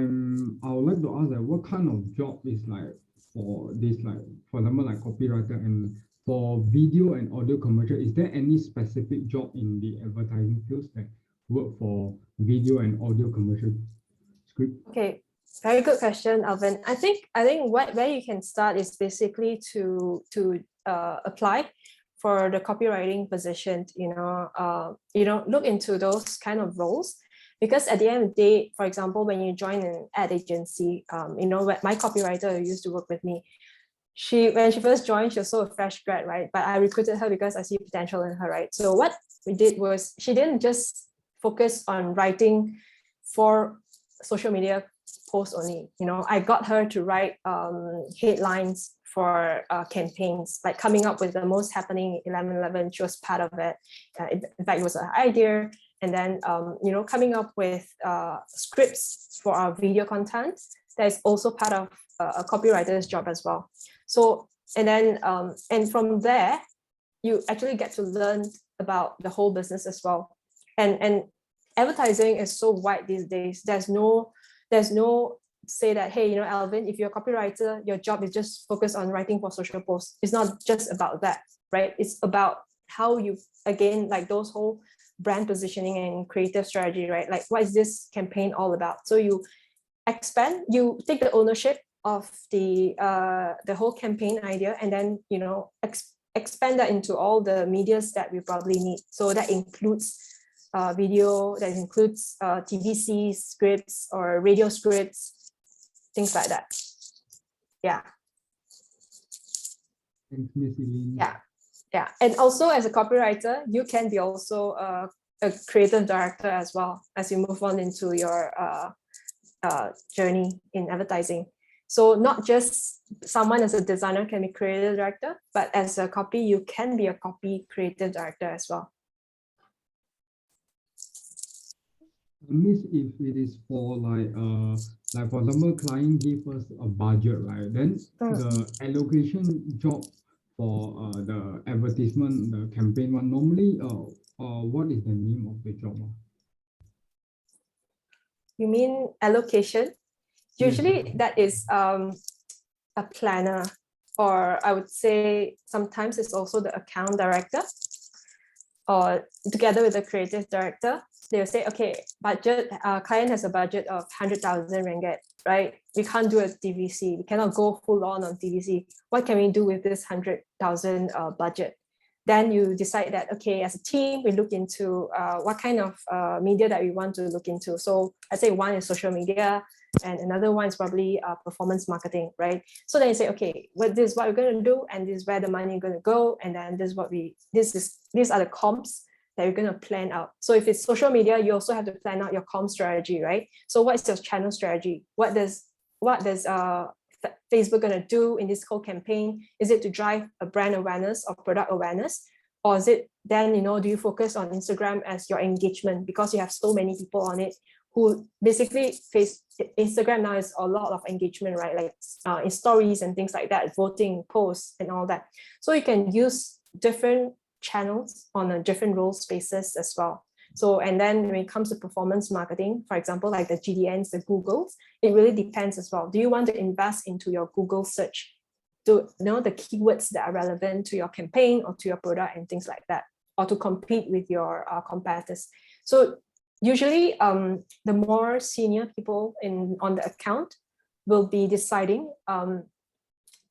would like to ask, like, what kind of job is like for this, like for example, like copywriter, and for video and audio commercial, is there any specific job in the advertising fields that work for video and audio commercial script? Okay. Very good question, Alvin. I think where you can start is basically to apply for the copywriting position. Look into those kind of roles, because at the end of the day, for example, when you join an ad agency, my copywriter who used to work with me, when she first joined, she was so a fresh grad, right? But I recruited her because I see potential in her, right? So what we did was, she didn't just focus on writing for social media posts only. I got her to write headlines for campaigns, like coming up with the most happening 11/11. She was part of it. In fact, it was her idea. And then, coming up with scripts for our video content. That is also part of a copywriter's job as well. So, and then, and from there, you actually get to learn about the whole business as well. And advertising is so wide these days. There's no say that, hey, Alvin, if you're a copywriter, your job is just focus on writing for social posts. It's not just about that, right? It's about how you, again, like those whole brand positioning and creative strategy, right? Like, what is this campaign all about? So you expand, you take the ownership of the whole campaign idea, and then expand that into all the medias that we probably need. So that includes video, that includes TVC scripts or radio scripts, things like that. Yeah. Thanks, Miss Eileen. Yeah. And also, as a copywriter, you can be also a creative director as well as you move on into your journey in advertising. So not just someone as a designer can be creative director, but as a copy, you can be a copy creative director as well. Miss, if it is for like for example, client give us a budget, right? Then the allocation job for the advertisement, the campaign one, normally what is the name of the job? You mean allocation? Usually that is a planner, or I would say sometimes it's also the account director, or together with the creative director. They'll say, okay, budget, client has a budget of 100,000 ringgit, right? We can't do a TVC. We cannot go full on TVC. What can we do with this 100,000 budget? Then you decide that, okay, as a team, we look into what kind of media that we want to look into. So I say one is social media, and another one is probably performance marketing, right? So then you say, okay, well, this is what we're going to do, and this is where the money is going to go, and then these are the comps that you're going to plan out. So if it's social media, you also have to plan out your comp strategy, right? So what's your channel strategy? What does Facebook going to do in this whole campaign? Is it to drive a brand awareness or product awareness? Or is it then, do you focus on Instagram as your engagement, because you have so many people on it who basically Instagram now is a lot of engagement, right? Like in stories and things like that, voting, posts and all that. So you can use different channels on a different role spaces as well. So, and then when it comes to performance marketing, for example, like the GDNs, the Googles, it really depends as well. Do you want to invest into your Google search to know the keywords that are relevant to your campaign or to your product and things like that, or to compete with your competitors? So usually the more senior people on the account will be deciding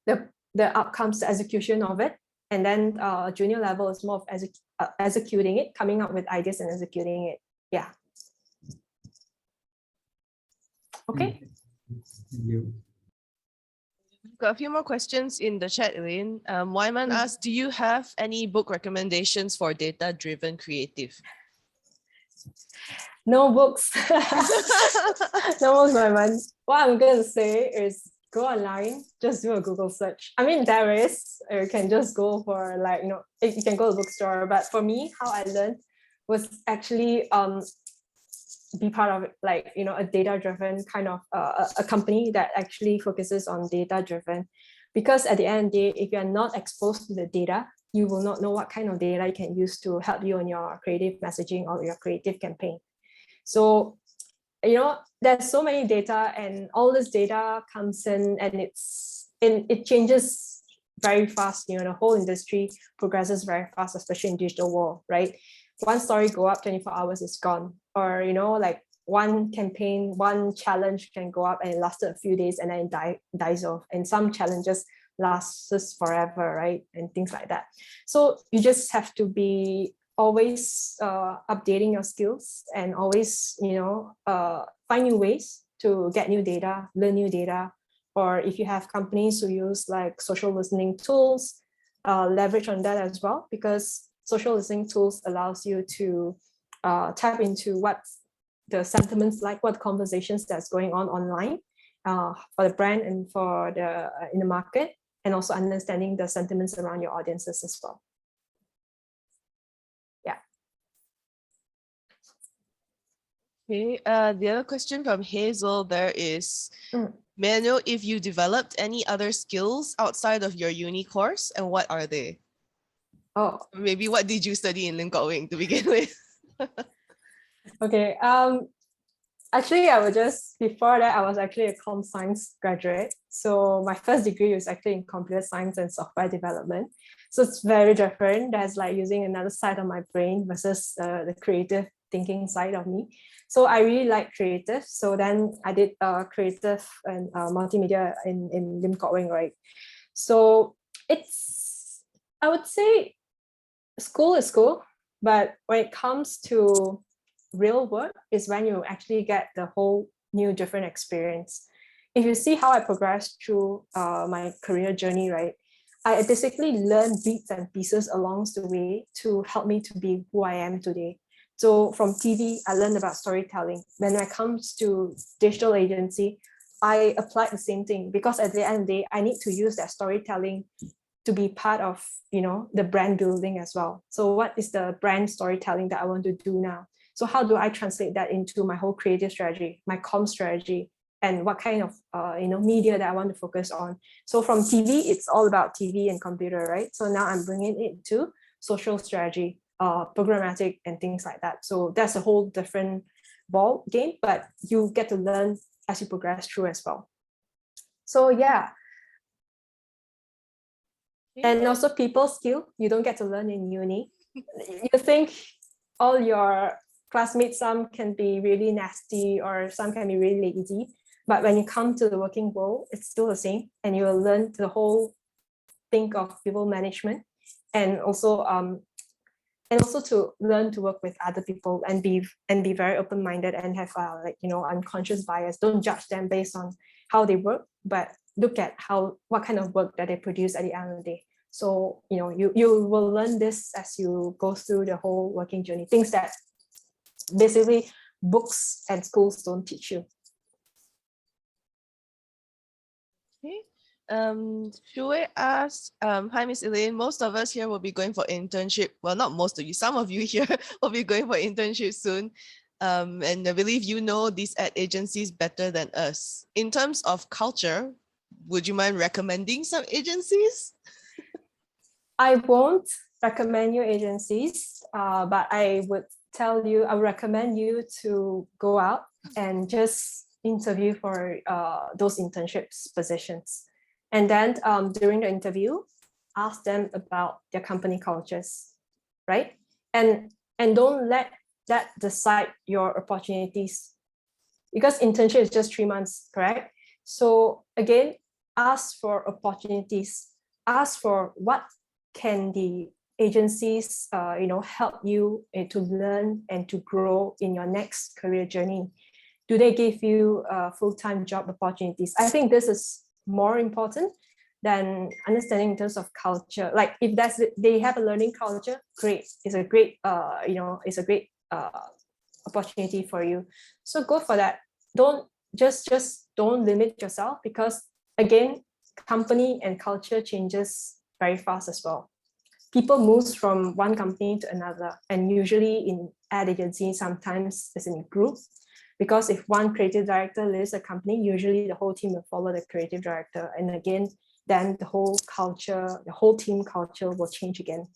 the outcomes, the execution of it. And then junior level is more of executing it, coming up with ideas and executing it. Yeah. Okay. Thank you. Got a few more questions in the chat, Eileen. Wyman asked, do you have any book recommendations for data-driven creative? No books. No books, Wyman. What I'm going to say is go online, just do a Google search. I mean, there is, or you can just go for you can go to the bookstore. But for me, how I learned was actually be part of a data-driven kind of a company that actually focuses on data-driven. Because at the end of the day, if you're not exposed to the data, you will not know what kind of data you can use to help you in your creative messaging or your creative campaign. So there's so many data, and all this data comes in, and it changes very fast. The whole industry progresses very fast, especially in digital world, right? One story go up, 24 hours is gone. Or like one campaign, one challenge can go up and it lasted a few days and then dies off. And some challenges lasts forever, right? And things like that. So you just have to be always updating your skills, and always find new ways to get new data, learn new data. Or if you have companies who use like social listening tools, leverage on that as well, because social listening tools allows you to tap into what the sentiments like, what conversations that's going on online, for the brand and for the in the market, and also understanding the sentiments around your audiences as well. Yeah. Okay. The other question from Hazel there is, may I know if you developed any other skills outside of your uni course, and what are they? Oh, Maybe what did you study in Lim Kok Wing to begin with? okay. Actually, before that, I was actually a comp science graduate. So my first degree was actually in computer science and software development. So it's very different. That's like using another side of my brain versus the creative thinking side of me. So I really like creative. So then I did creative and multimedia in Lim Kok Wing, right? So I would say school is school, but when it comes to real work is when you actually get the whole new different experience. If you see how I progressed through my career journey, right, I basically learned bits and pieces along the way to help me to be who I am today. So from TV, I learned about storytelling. When it comes to digital agency, I applied the same thing, because at the end of the day, I need to use that storytelling to be part of, the brand building as well. So what is the brand storytelling that I want to do now? So how do I translate that into my whole creative strategy, my comm strategy, and what kind of media that I want to focus on? So from TV, it's all about TV and computer, right? So now I'm bringing it to social strategy, programmatic, and things like that. So that's a whole different ball game, but you get to learn as you progress through as well. So yeah. And also people skill, you don't get to learn in uni. You think all your classmates, some can be really nasty or some can be really lazy, but when you come to the working world, it's still the same, and you will learn the whole think of people management, and also to learn to work with other people and be very open-minded and have unconscious bias. Don't judge them based on how they work, but look at what kind of work that they produce at the end of the day. So you will learn this as you go through the whole working journey, things that basically books and schools don't teach you. Okay. Shui asks, hi, Miss Elaine. Most of us here will be going for internship. Well, not most of you, some of you here will be going for internship soon. And I believe you know these ad agencies better than us. In terms of culture, would you mind recommending some agencies? I won't recommend you agencies, but I would recommend you to go out and just interview for those internships positions. And then during the interview, ask them about their company cultures, right? And don't let that decide your opportunities, because internship is just 3 months, correct? So again, ask for opportunities, ask for what can the agencies help you to learn and to grow in your next career journey. Do they give you full-time job opportunities? I think this is more important than understanding in terms of culture. Like if they have a learning culture, great. It's a great opportunity for you. So go for that. Don't don't limit yourself, because again, company and culture changes very fast as well. People move from one company to another, and usually in ad agency, sometimes it's in a group, because if one creative director leaves a company, usually the whole team will follow the creative director, and again, then the whole team culture will change again,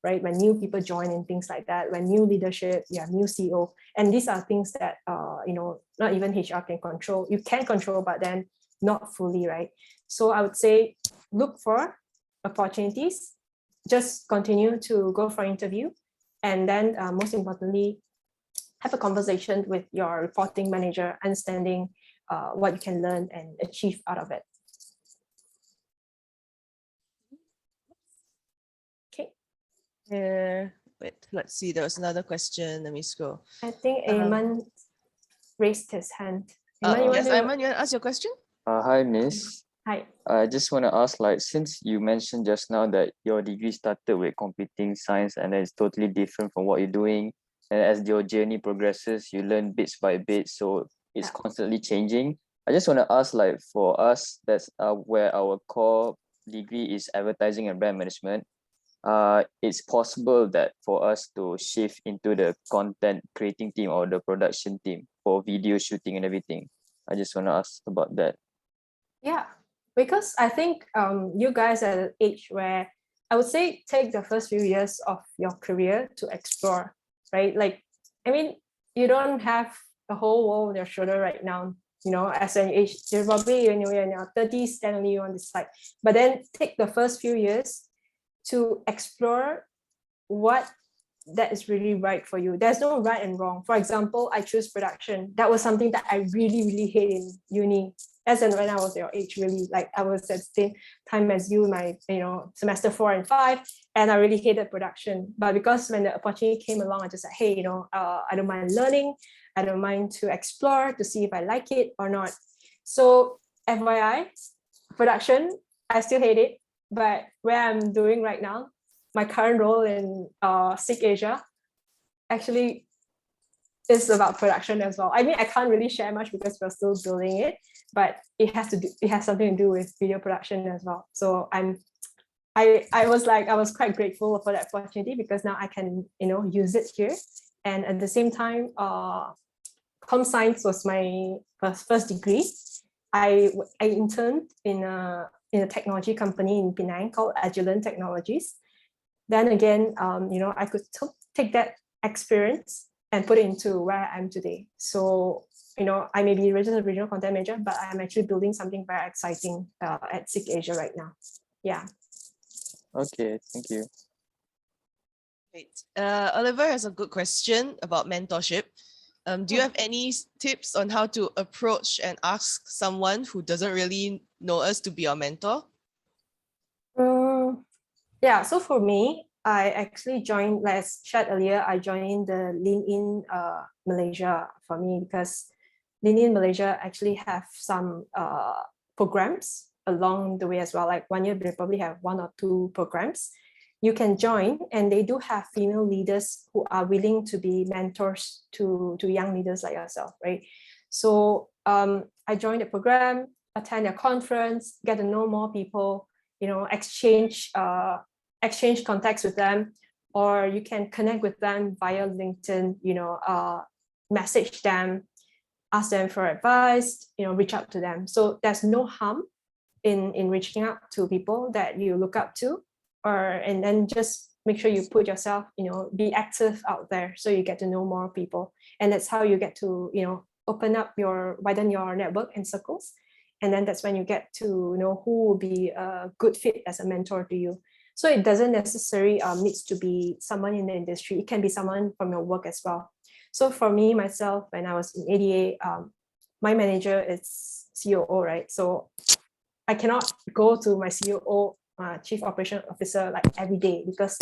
right? When new people join and things like that, when new leadership, new CEO, and these are things that not even HR can control. You can control, but then not fully, right? So I would say look for opportunities, just continue to go for interview, and then most importantly, have a conversation with your reporting manager, understanding what you can learn and achieve out of it. Okay. Wait, let's see. There was another question. Let me scroll. I think Ayman raised his hand. Yes, Ayman, you want to ask your question? Hi, Miss. Hi. I just want to ask, since you mentioned just now that your degree started with computing science and then it's totally different from what you're doing, and as your journey progresses, you learn bits by bit, so it's constantly changing. I just want to ask, like, for us, that's where our core degree is advertising and brand management. It's possible that for us to shift into the content creating team or the production team for video shooting and everything. I just want to ask about that. Yeah, because I think you guys are at an age where I would say take the first few years of your career to explore, right? Like, I mean, you don't have the whole world on your shoulder right now. You know, as an age, you're probably you're in your 30s, then only you want to decide. But then take the first few years to explore what that is really right for you. There's no right and wrong. For example, I choose production. That was something that I really, really hate in uni. As and when I was your age, really, like I was at the same time as you, my semester 4 and 5, and I really hated production. But because when the opportunity came along, I just said, hey, I don't mind learning. I don't mind to explore to see if I like it or not. So FYI, production, I still hate it. But where I'm doing right now, my current role in SIG Asia actually is about production as well. I mean, I can't really share much because we're still building it, but it has something to do with video production as well. So I was quite grateful for that opportunity because now I can use it here. And at the same time, com science was my first degree. I interned in a technology company in Penang called Adjunct Technologies. Then again, I could take that experience and put it into where I am today. So, I may be registered regional content manager, but I'm actually building something very exciting at SIG Asia right now. Yeah. Okay, thank you. Great. Oliver has a good question about mentorship. Do you have any tips on how to approach and ask someone who doesn't really know us to be our mentor? Yeah, so for me, I actually joined, like I shared earlier, I joined the Lean In Malaysia for me because Lean In Malaysia actually have some programs along the way as well. Like 1 year, they probably have 1 or 2 programs you can join, and they do have female leaders who are willing to be mentors to young leaders like yourself, right? So I joined the program, attend a conference, get to know more people, exchange contacts with them, or you can connect with them via LinkedIn, message them, ask them for advice, reach out to them. So there's no harm in reaching out to people that you look up to, and then just make sure you put yourself, be active out there so you get to know more people. And that's how you get to, widen your network and circles. And then that's when you get to know who will be a good fit as a mentor to you. So it doesn't necessarily needs to be someone in the industry. It can be someone from your work as well. So for me, myself, when I was in ADA, my manager is COO, right? So I cannot go to my COO, Chief Operation Officer, like every day because,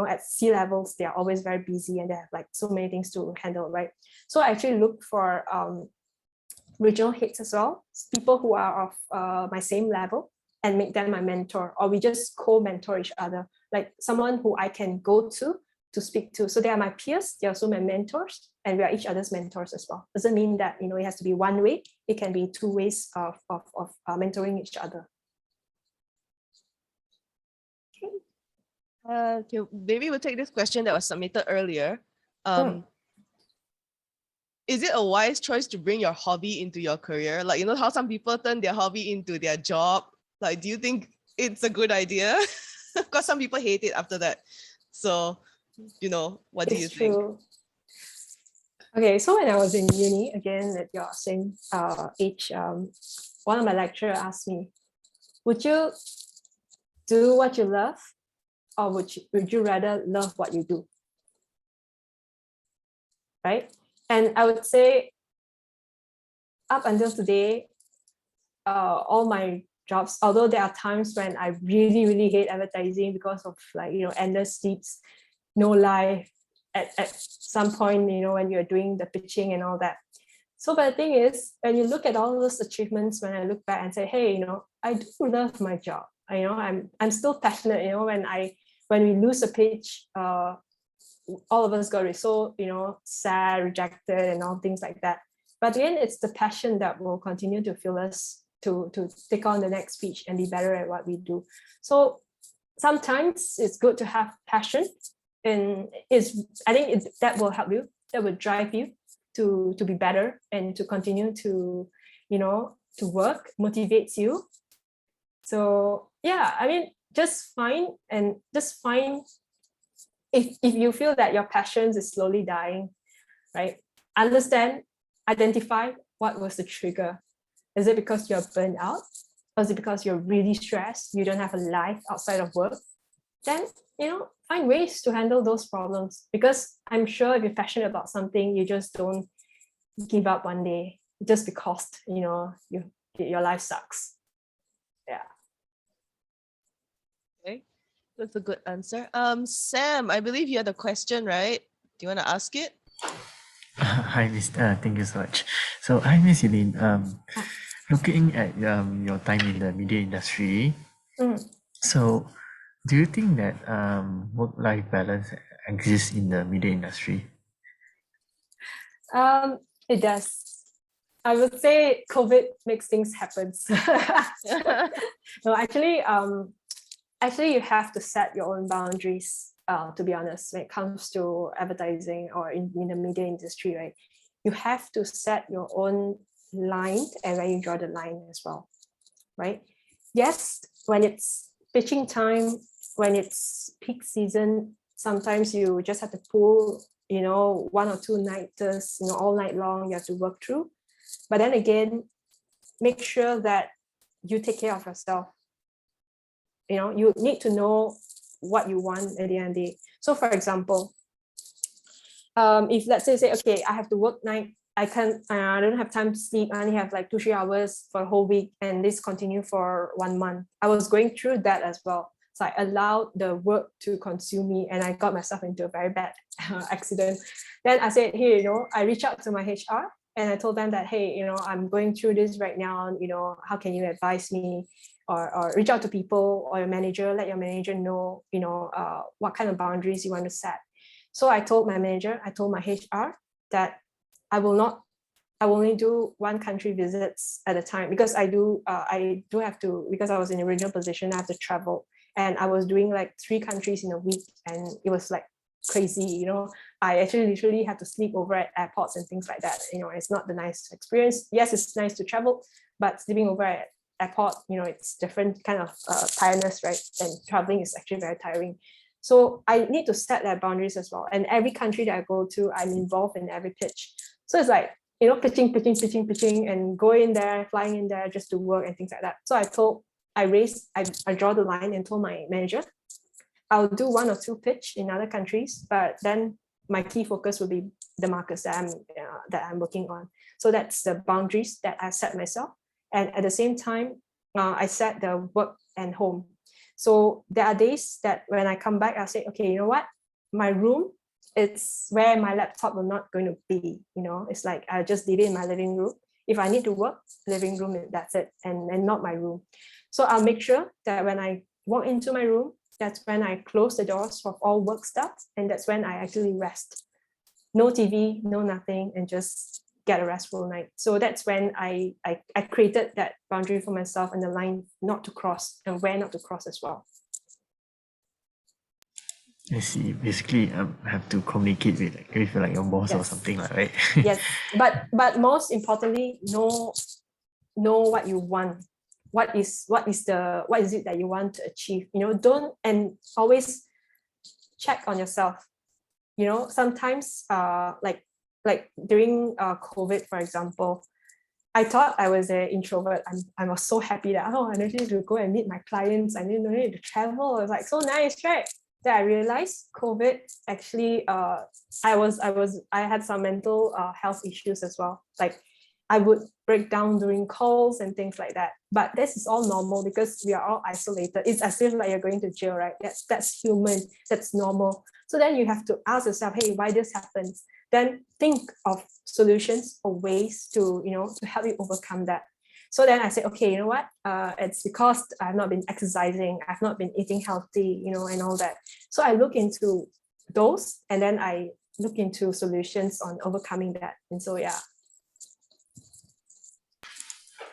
at C levels, they are always very busy and they have like so many things to handle, right? So I actually look for regional heads as well, people who are of my same level, and make them my mentor, or we just co-mentor each other, like someone who I can go to speak to. So they are my peers, they're also my mentors, and we are each other's mentors as well. Doesn't mean that it has to be one way, it can be 2 ways of mentoring each other. Okay, maybe we'll take this question that was submitted earlier. Is it a wise choice to bring your hobby into your career? Like, how some people turn their hobby into their job? Like, do you think it's a good idea? Because some people hate it after that. So, what do you think? True. Okay, so when I was in uni, again, at your same age, one of my lecturers asked me, would you do what you love, or would you rather love what you do? Right? And I would say up until today, all my jobs, although there are times when I really, really hate advertising because of endless sleeps, no life at some point, when you're doing the pitching and all that. So, but the thing is, when you look at all those achievements, when I look back and say, hey, I do love my job. I'm still passionate, when we lose a pitch, all of us got so, sad, rejected and all things like that. But again, it's the passion that will continue to fuel us to take on the next speech and be better at what we do. So sometimes it's good to have passion, and that will help you, that will drive you to be better and to continue to, to work, motivates you. So yeah, I mean, just find if you feel that your passion is slowly dying, right? Identify what was the trigger. Is it because you're burned out? Or is it because you're really stressed? You don't have a life outside of work? Then, find ways to handle those problems. Because I'm sure if you're passionate about something, you just don't give up one day just because, your life sucks. Yeah. Okay, that's a good answer. Sam, I believe you had a question, right? Do you want to ask it? Hi, Miss. Thank you so much. So, hi, Miss Eileen. Looking at your time in the media industry, so do you think that work-life balance exists in the media industry? It does. I would say COVID makes things happen. No, actually, you have to set your own boundaries. To be honest, when it comes to advertising or in the media industry, right? You have to set your own line and where you draw the line as well, right? Yes, when it's pitching time, when it's peak season, sometimes you just have to pull, one or two nights, all night long, you have to work through. But then again, make sure that you take care of yourself. You need to know what you want at the end of the day. So for example, if let's say, okay, I have to work night, I don't have time to sleep, I only have like 2-3 hours for a whole week, and this continue for 1 month. I was going through that as well. So I allowed the work to consume me, and I got myself into a very bad accident. Then I said, hey, I reached out to my HR and I told them that, hey, I'm going through this right now, how can you advise me? Or reach out to people or your manager, let your manager know, what kind of boundaries you want to set. So I told my manager, I told my HR that I will only do 1 country visits at a time, because I do have to, because I was in a regional position, I have to travel. And I was doing like 3 countries in a week, and it was like crazy, I actually literally had to sleep over at airports and things like that. It's not the nice experience. Yes, it's nice to travel, but sleeping over at airport, it's different kind of tiredness, right? And traveling is actually very tiring. So I need to set that boundaries as well. And every country that I go to, I'm involved in every pitch. So it's like, pitching, and go in there, flying in there just to work and things like that. So I draw the line and told my manager, I'll do 1 or 2 pitch in other countries, but then my key focus will be the markets that I'm working on. So that's the boundaries that I set myself. And at the same time, I set the work and home. So there are days that when I come back, I say, okay, you know what? My room, it's where my laptop will not going to be. It's like I just leave it in my living room. If I need to work, living room, that's it, and not my room. So I'll make sure that when I walk into my room, that's when I close the doors for all work stuff, and that's when I actually rest. No TV, no nothing, and just get a restful night. So that's when I created that boundary for myself and the line not to cross and where not to cross as well. I see. Basically, have to communicate with like your boss or something like right. Yes, but most importantly, know what you want. What is it that you want to achieve? Don't, and always check on yourself. Sometimes like during COVID, for example, I thought I was an introvert. I was so happy that, I don't need to go and meet my clients. I didn't need to travel. It was like so nice, right? Then I realized COVID actually, I had some mental health issues as well. Like I would break down during calls and things like that. But this is all normal because we are all isolated. It's as if like you're going to jail, right? That's human. That's normal. So then you have to ask yourself, hey, why this happens? Then think of solutions or ways to, to help you overcome that. So then I said, okay, you know what? It's because I've not been exercising, I've not been eating healthy, and all that. So I look into those, and then I look into solutions on overcoming that. And so, yeah.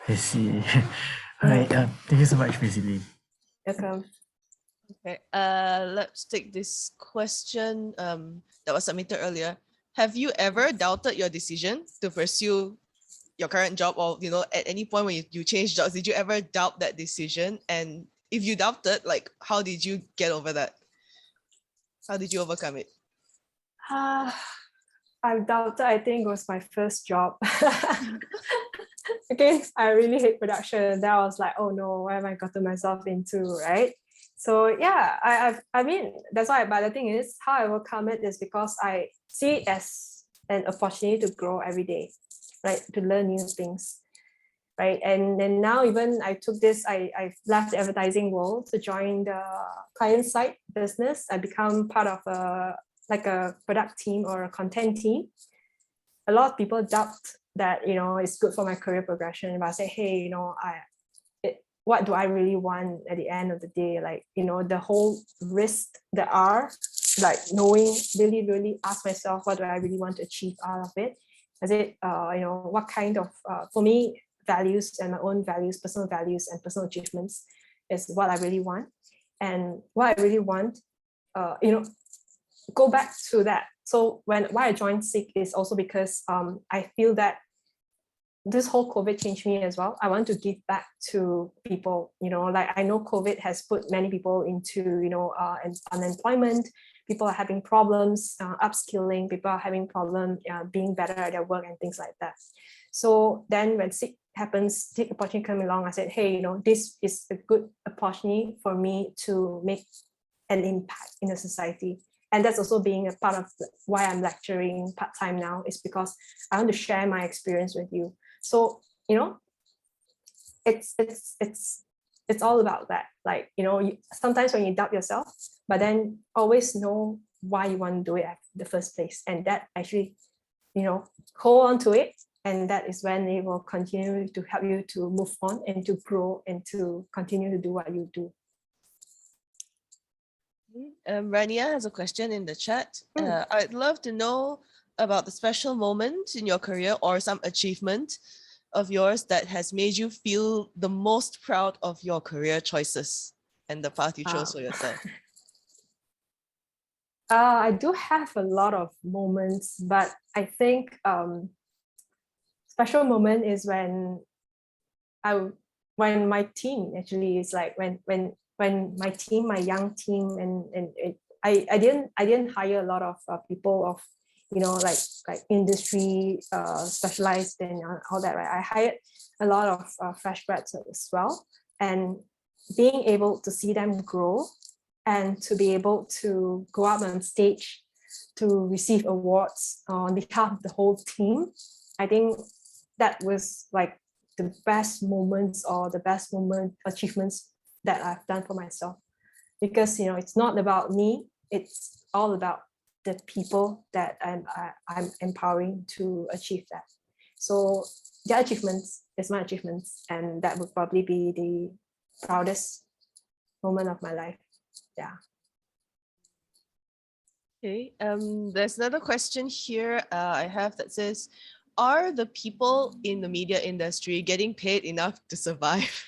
I see. All right. Thank you so much, Miss Eileen. Welcome. Okay, let's take this question that was submitted earlier. Have you ever doubted your decision to pursue your current job, or at any point when you changed jobs, did you ever doubt that decision? And if you doubted, like, how did you get over that? How did you overcome it? I doubted, I think it was my first job. Okay, I really hate production. Then I was like, oh no, what have I gotten myself into, right? So yeah, I mean, that's why, but the thing is, how I overcome it is because I see it as an opportunity to grow every day, right? To learn new things, right? And then now even I took this, I left the advertising world to join the client side business. I become part of a product team or a content team. A lot of people doubt that, it's good for my career progression, but I say, hey, what do I really want at the end of the day? Like, the whole risk there are, like knowing, really ask myself, what do I really want to achieve out of it? Is it, what kind of, for me, values and my own values, personal values and personal achievements is what I really want. And what I really want, go back to that. So why I joined SICK is also because I feel that this whole COVID changed me as well. I want to give back to people, like I know COVID has put many people into, unemployment. People are having problems upskilling. People are having problems being better at their work and things like that. So then when SICK happens, SICK opportunity coming along, I said, hey, this is a good opportunity for me to make an impact in the society. And that's also being a part of why I'm lecturing part-time now, is because I want to share my experience with you. So, it's all about that. Like, sometimes when you doubt yourself, but then always know why you want to do it at the first place. And that actually, hold on to it. And that is when it will continue to help you to move on and to grow and to continue to do what you do. Rania has a question in the chat. I'd love to know about the special moment in your career or some achievement of yours that has made you feel the most proud of your career choices and the path you chose for yourself. I do have a lot of moments, but I think special moment is when my team actually is like when my team, my young team, I didn't hire a lot of people of like industry specialized and all that, right? I hired a lot of fresh grads as well, and being able to see them grow and to be able to go out on stage to receive awards on behalf of the whole team, I think that was like the best moments or the best achievements that I've done for myself, because it's not about me, it's all about the people that I'm empowering to achieve that. So their achievements is my achievements, and that would probably be the proudest moment of my life. Yeah. Okay. There's another question here I have that says, are the people in the media industry getting paid enough to survive?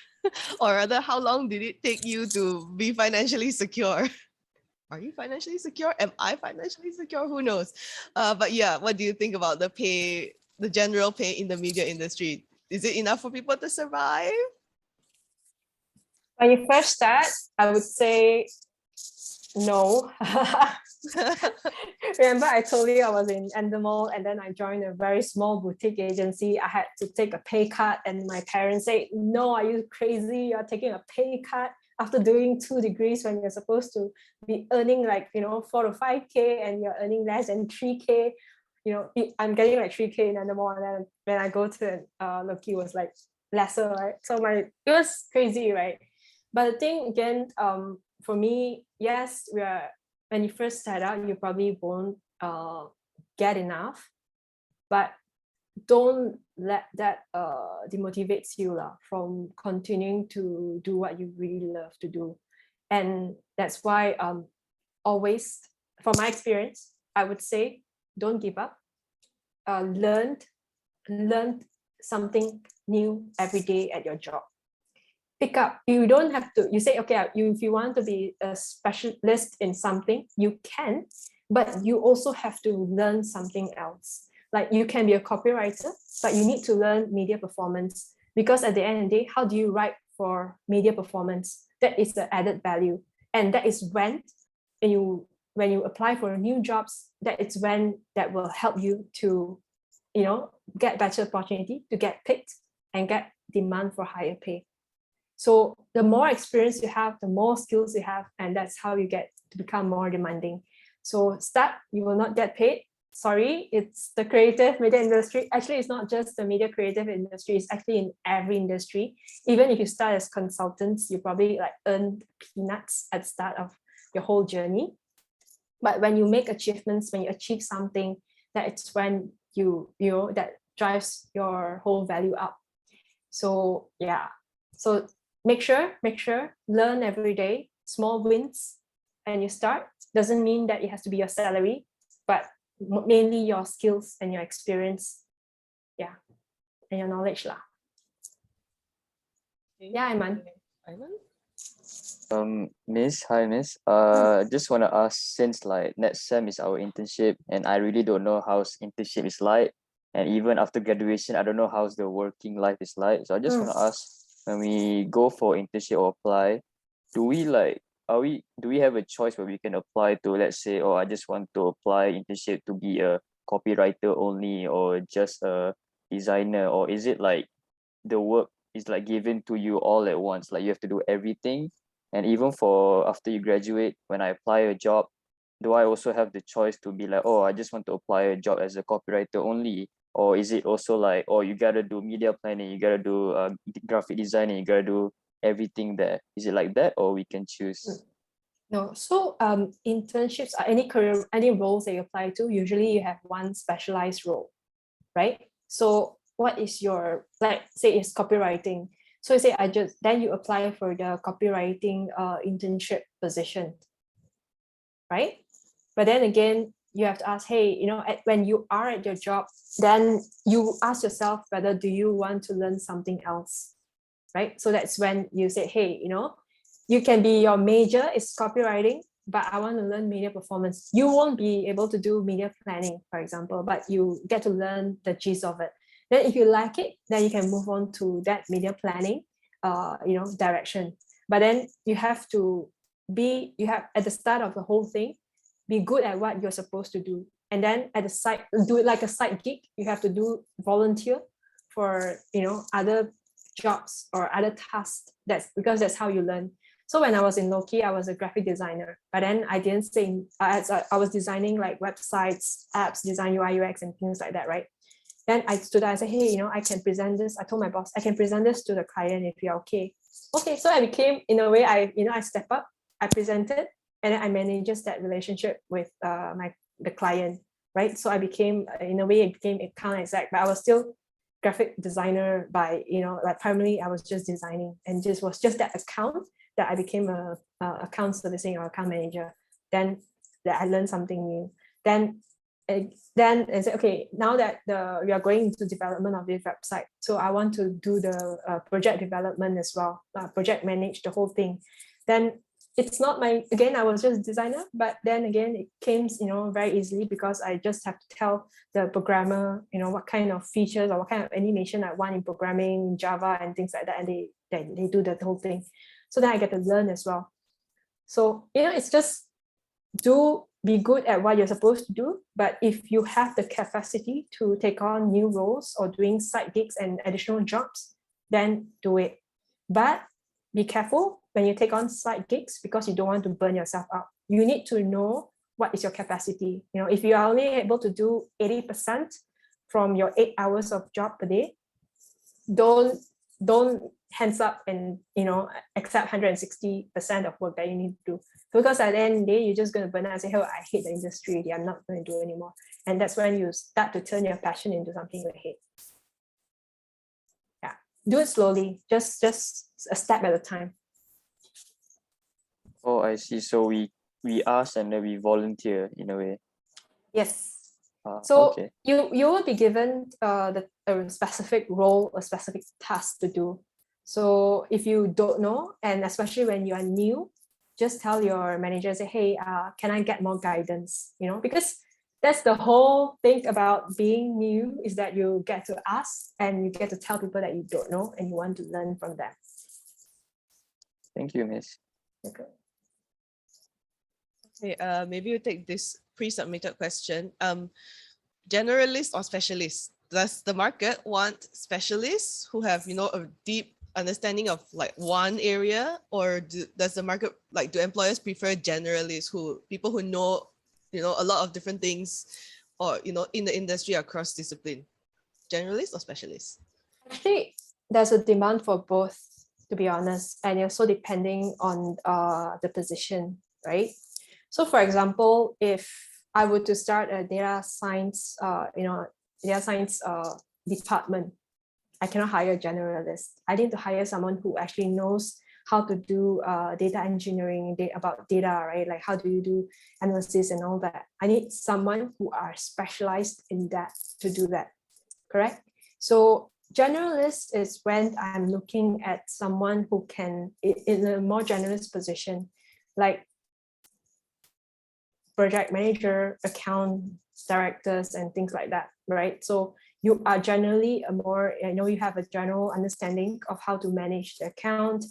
Or rather, how long did it take you to be financially secure? Are you financially secure? Am I financially secure? Who knows? But yeah, what do you think about the pay, the general pay in the media industry? Is it enough for people to survive? When you first start, I would say no. Remember, I told you I was in Endemol and then I joined a very small boutique agency. I had to take a pay cut, and my parents said, no, are you crazy? You're taking a pay cut after doing 2 degrees when you're supposed to be earning like 4 to 5K and you're earning less than 3K. I'm getting like 3K in Endemol, and then when I go to Loki was like lesser, right? So it was crazy, right? But the thing again, for me, yes, when you first start out, you probably won't get enough, but don't let that demotivates you from continuing to do what you really love to do. And that's why always, from my experience, I would say don't give up. Learn something new every day at your job. Pick up, you don't have to, you say, okay, if you want to be a specialist in something, you can, but you also have to learn something else. Like you can be a copywriter, but you need to learn media performance, because at the end of the day, how do you write for media performance? That is the added value. And that is when you apply for new jobs, that is when that will help you to, get better opportunity, to get picked and get demand for higher pay. So the more experience you have, the more skills you have, and that's how you get to become more demanding. So start, you will not get paid. Sorry, it's the creative media industry. Actually, it's not just the media creative industry, it's actually in every industry. Even if you start as consultants, you probably like earn peanuts at the start of your whole journey. But when you make achievements, when you achieve something, that it's when that drives your whole value up. So yeah, so make sure, learn every day, small wins, and you start. Doesn't mean that it has to be your salary, but mainly your skills and your experience, and your knowledge lah. Yeah, Iman. Miss, hi Miss. Just want to ask, since like next sem is our internship, and I really don't know how's internship is like, and even after graduation, I don't know how's the working life is like. So I just want to ask, when we go for internship or apply, do we have a choice where we can apply to, let's say, I just want to apply internship to be a copywriter only, or just a designer, or is it like the work is like given to you all at once, like you have to do everything? And even for after you graduate, when I apply a job, do I also have the choice to be like, I just want to apply a job as a copywriter only? Or is it also like, you gotta do media planning, you gotta do graphic designing, you gotta do everything there? Is it like that, or we can choose? No, so internships are any roles that you apply to, usually you have one specialized role, right? So what is your, like say it's copywriting, so you say then you apply for the copywriting internship position, right? But then again, you have to ask, hey, when you are at your job, then you ask yourself whether do you want to learn something else, right? So that's when you say, hey, you can be, your major is copywriting, but I want to learn media performance. You won't be able to do media planning, for example, but you get to learn the gist of it. Then if you like it, then you can move on to that media planning direction. But then you have at the start of the whole thing, be good at what you're supposed to do. And then at the side, do it like a side gig. You have to do volunteer for, other jobs or other tasks. Because that's how you learn. So when I was in Loki, I was a graphic designer, but then I didn't say, I was designing like websites, apps, design UI, UX and things like that, right? Then I stood there and said, hey, I can present this. I told my boss, I can present this to the client if you're okay. Okay, so I became, in a way, I step up, I presented, and then I managed that relationship with the client, right? So I became, in a way, it became account exec, but I was still graphic designer by, like primarily I was just designing, and just was just that account that I became a account servicing or account manager. Then that I learned something new. Then I said, okay, now that we are going into development of this website, so I want to do the project development as well, project manage the whole thing. Then it's not again, I was just a designer, but then again, it came, very easily, because I just have to tell the programmer, what kind of features or what kind of animation I want in programming, Java and things like that. And they do the whole thing. So then I get to learn as well. So, it's just be good at what you're supposed to do. But if you have the capacity to take on new roles or doing side gigs and additional jobs, then do it. But be careful when you take on side gigs, because you don't want to burn yourself out. You need to know what is your capacity. If you are only able to do 80% from your 8 hours of job per day, don't hands up and accept 160% of work that you need to do, because at the end of the day, you're just going to burn out and say, oh, I hate the industry, I'm not going to do it anymore. And that's when you start to turn your passion into something you hate. Yeah, do it slowly, just a step at a time. Oh, I see. So we ask and then we volunteer in a way. Yes. So okay. you will be given a specific role, a specific task to do. So if you don't know, and especially when you are new, just tell your manager, say, hey, can I get more guidance? You know, because that's the whole thing about being new, is that you get to ask and you get to tell people that you don't know and you want to learn from them. Thank you, Miss. Okay. Okay, maybe we take this pre-submitted question. Generalist or specialist? Does the market want specialists who have, you know, a deep understanding of like one area, or does the market, like, do employers prefer generalists, people who know, you know, a lot of different things, or, you know, in the industry across discipline? Generalist or specialist? Actually, there's a demand for both, to be honest, and also depending on the position, right? So for example, if I were to start a data science department, I cannot hire a generalist. I need to hire someone who actually knows how to do data engineering, about data, right? Like how do you do analysis and all that. I need someone who are specialized in that to do that, correct? So generalist is when I'm looking at someone who can, in a more generalist position, like project manager, account directors, and things like that, right? So you are generally you have a general understanding of how to manage the account,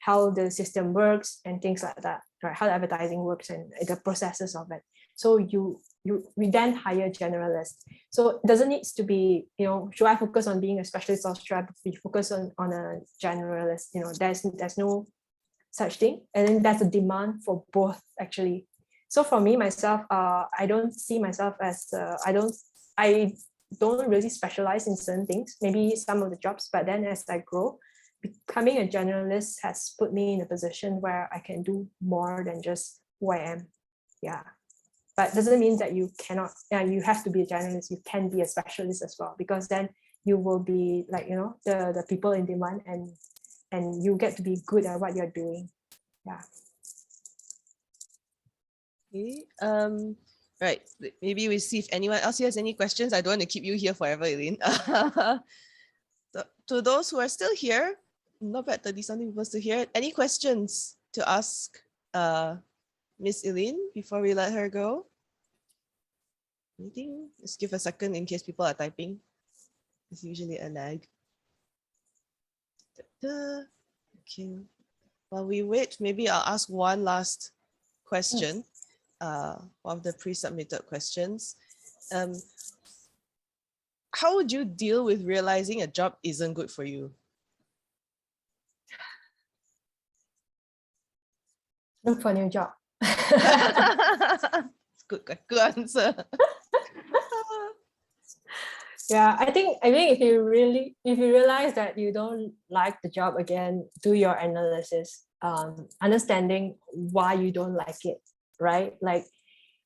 how the system works, and things like that, right? How the advertising works and the processes of it. So we then hire generalists. So it doesn't need to be, you know, should I focus on being a specialist or should I be focused on a generalist? You know, there's no such thing. And then there's a demand for both, actually. So for me, myself, I don't see myself as, I don't really specialize in certain things, maybe some of the jobs, but then as I grow, becoming a generalist has put me in a position where I can do more than just who I am. Yeah. But doesn't mean that you cannot, you have to be a generalist, you can be a specialist as well, because then you will be like, you know, the people in demand, and you get to be good at what you're doing. Yeah. Okay. Right. Maybe we see if anyone else here has any questions. I don't want to keep you here forever, Eileen. So, to those who are still here, not bad, 30-something people still here. Any questions to ask Miss Eileen before we let her go? Anything? Just give a second in case people are typing. It's usually a lag. Okay. While we wait, maybe I'll ask one last question. One of the pre-submitted questions. How would you deal with realizing a job isn't good for you? Look for a new job. Good answer. Yeah, I think if you realize that you don't like the job, again, do your analysis, understanding why you don't like it, right? Like,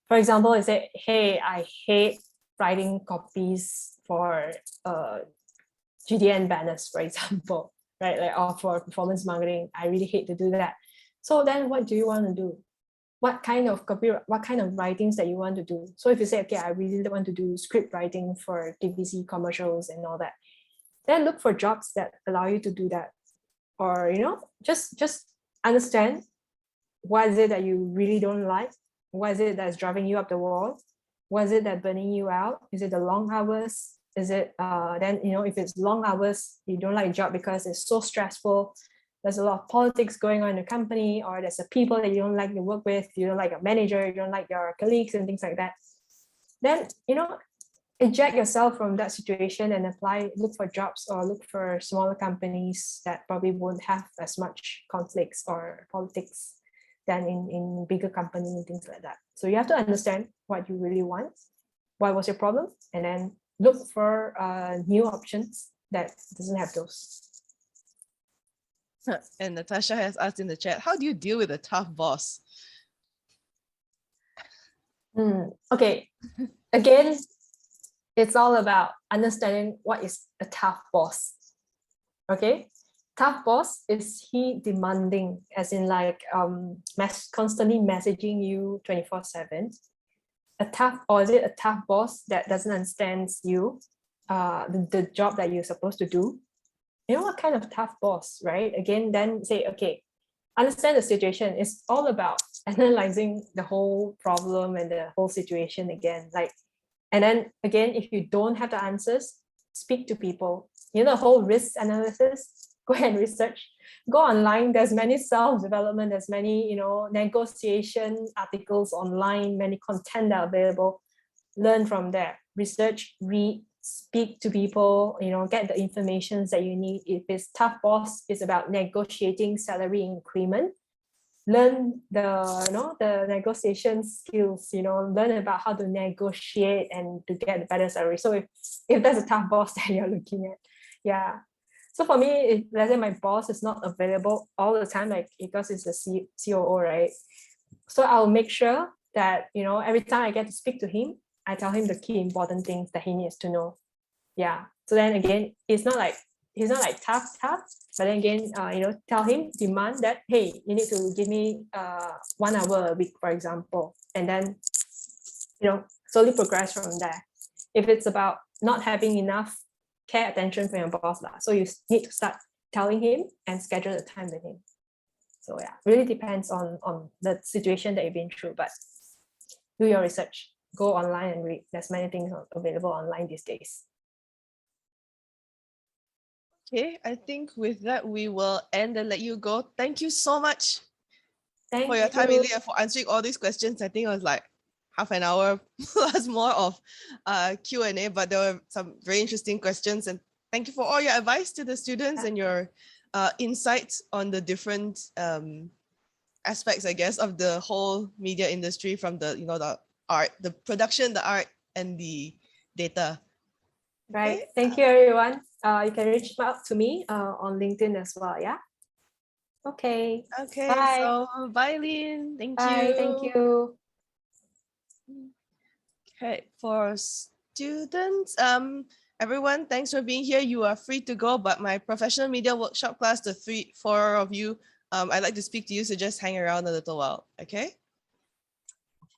for example, you say, hey, I hate writing copies for GDN banners, for example, right? Like, or for performance marketing, I really hate to do that. So then what do you want to do? What kind of copy, what kind of writings that you want to do? So if you say, okay, I really want to do script writing for TVC commercials and all that, then look for jobs that allow you to do that. Or, you know, just understand what is it that you really don't like? What is it that's driving you up the wall? What is it that's burning you out? Is it the long hours? Is it, then, you know, if it's long hours, you don't like a job because it's so stressful, there's a lot of politics going on in the company, or there's a people that you don't like to work with, you don't like your manager, you don't like your colleagues and things like that, then, you know, eject yourself from that situation and look for jobs or look for smaller companies that probably won't have as much conflicts or politics than in bigger companies and things like that. So you have to understand what you really want, what was your problem, and then look for new options that doesn't have those. And Natasha has asked in the chat, how do you deal with a tough boss? Okay, again, it's all about understanding what is a tough boss. Okay, tough boss, is he demanding, as in like constantly messaging you 24/7? a tough, or is it a tough boss that doesn't understand you, the job that you're supposed to do? You know, what kind of tough boss, right? Again, then say, okay, understand the situation. It's all about analyzing the whole problem and the whole situation again. Like, and then again, if you don't have the answers, speak to people. You know, the whole risk analysis, go and research. Go online. There's many self-development. There's many, you know, negotiation articles online, many content that are available. Learn from there. Research, read, speak to people, you know, get the information that you need. If it's tough boss, it's about negotiating salary increment. Learn the, you know, the negotiation skills, you know, learn about how to negotiate and to get a better salary. So if there's a tough boss that you're looking at, yeah. So for me, if let's say my boss is not available all the time, like because it's a COO, right? So I'll make sure that, you know, every time I get to speak to him, I tell him the key important things that he needs to know. Yeah. So then again, it's not like, he's not like tough, but then again, you know, tell him, demand that, hey, you need to give me 1 hour a week, for example, and then, you know, slowly progress from there. If it's about not having enough care attention from your boss, so you need to start telling him and schedule the time with him. So yeah, really depends on the situation that you've been through, but do your research. Go online and read. There's many things available online these days. Okay, I think with that, we will end and let you go. Thank you so much for your time, Ilya, for answering all these questions. I think it was like half an hour plus more of Q&A, but there were some very interesting questions. And thank you for all your advice to the students and your insights on the different aspects, I guess, of the whole media industry, from the, you know, the art, the production, the art, and the data. Right. Okay. Thank you, everyone. You can reach out to me on LinkedIn as well. Yeah. Okay. Okay. Bye. So bye, Lynn. Thank Bye. you. Thank you. Okay. For students, everyone, thanks for being here. You are free to go, but my professional media workshop class, the 4 of you, I'd like to speak to you, so just hang around a little while. Okay.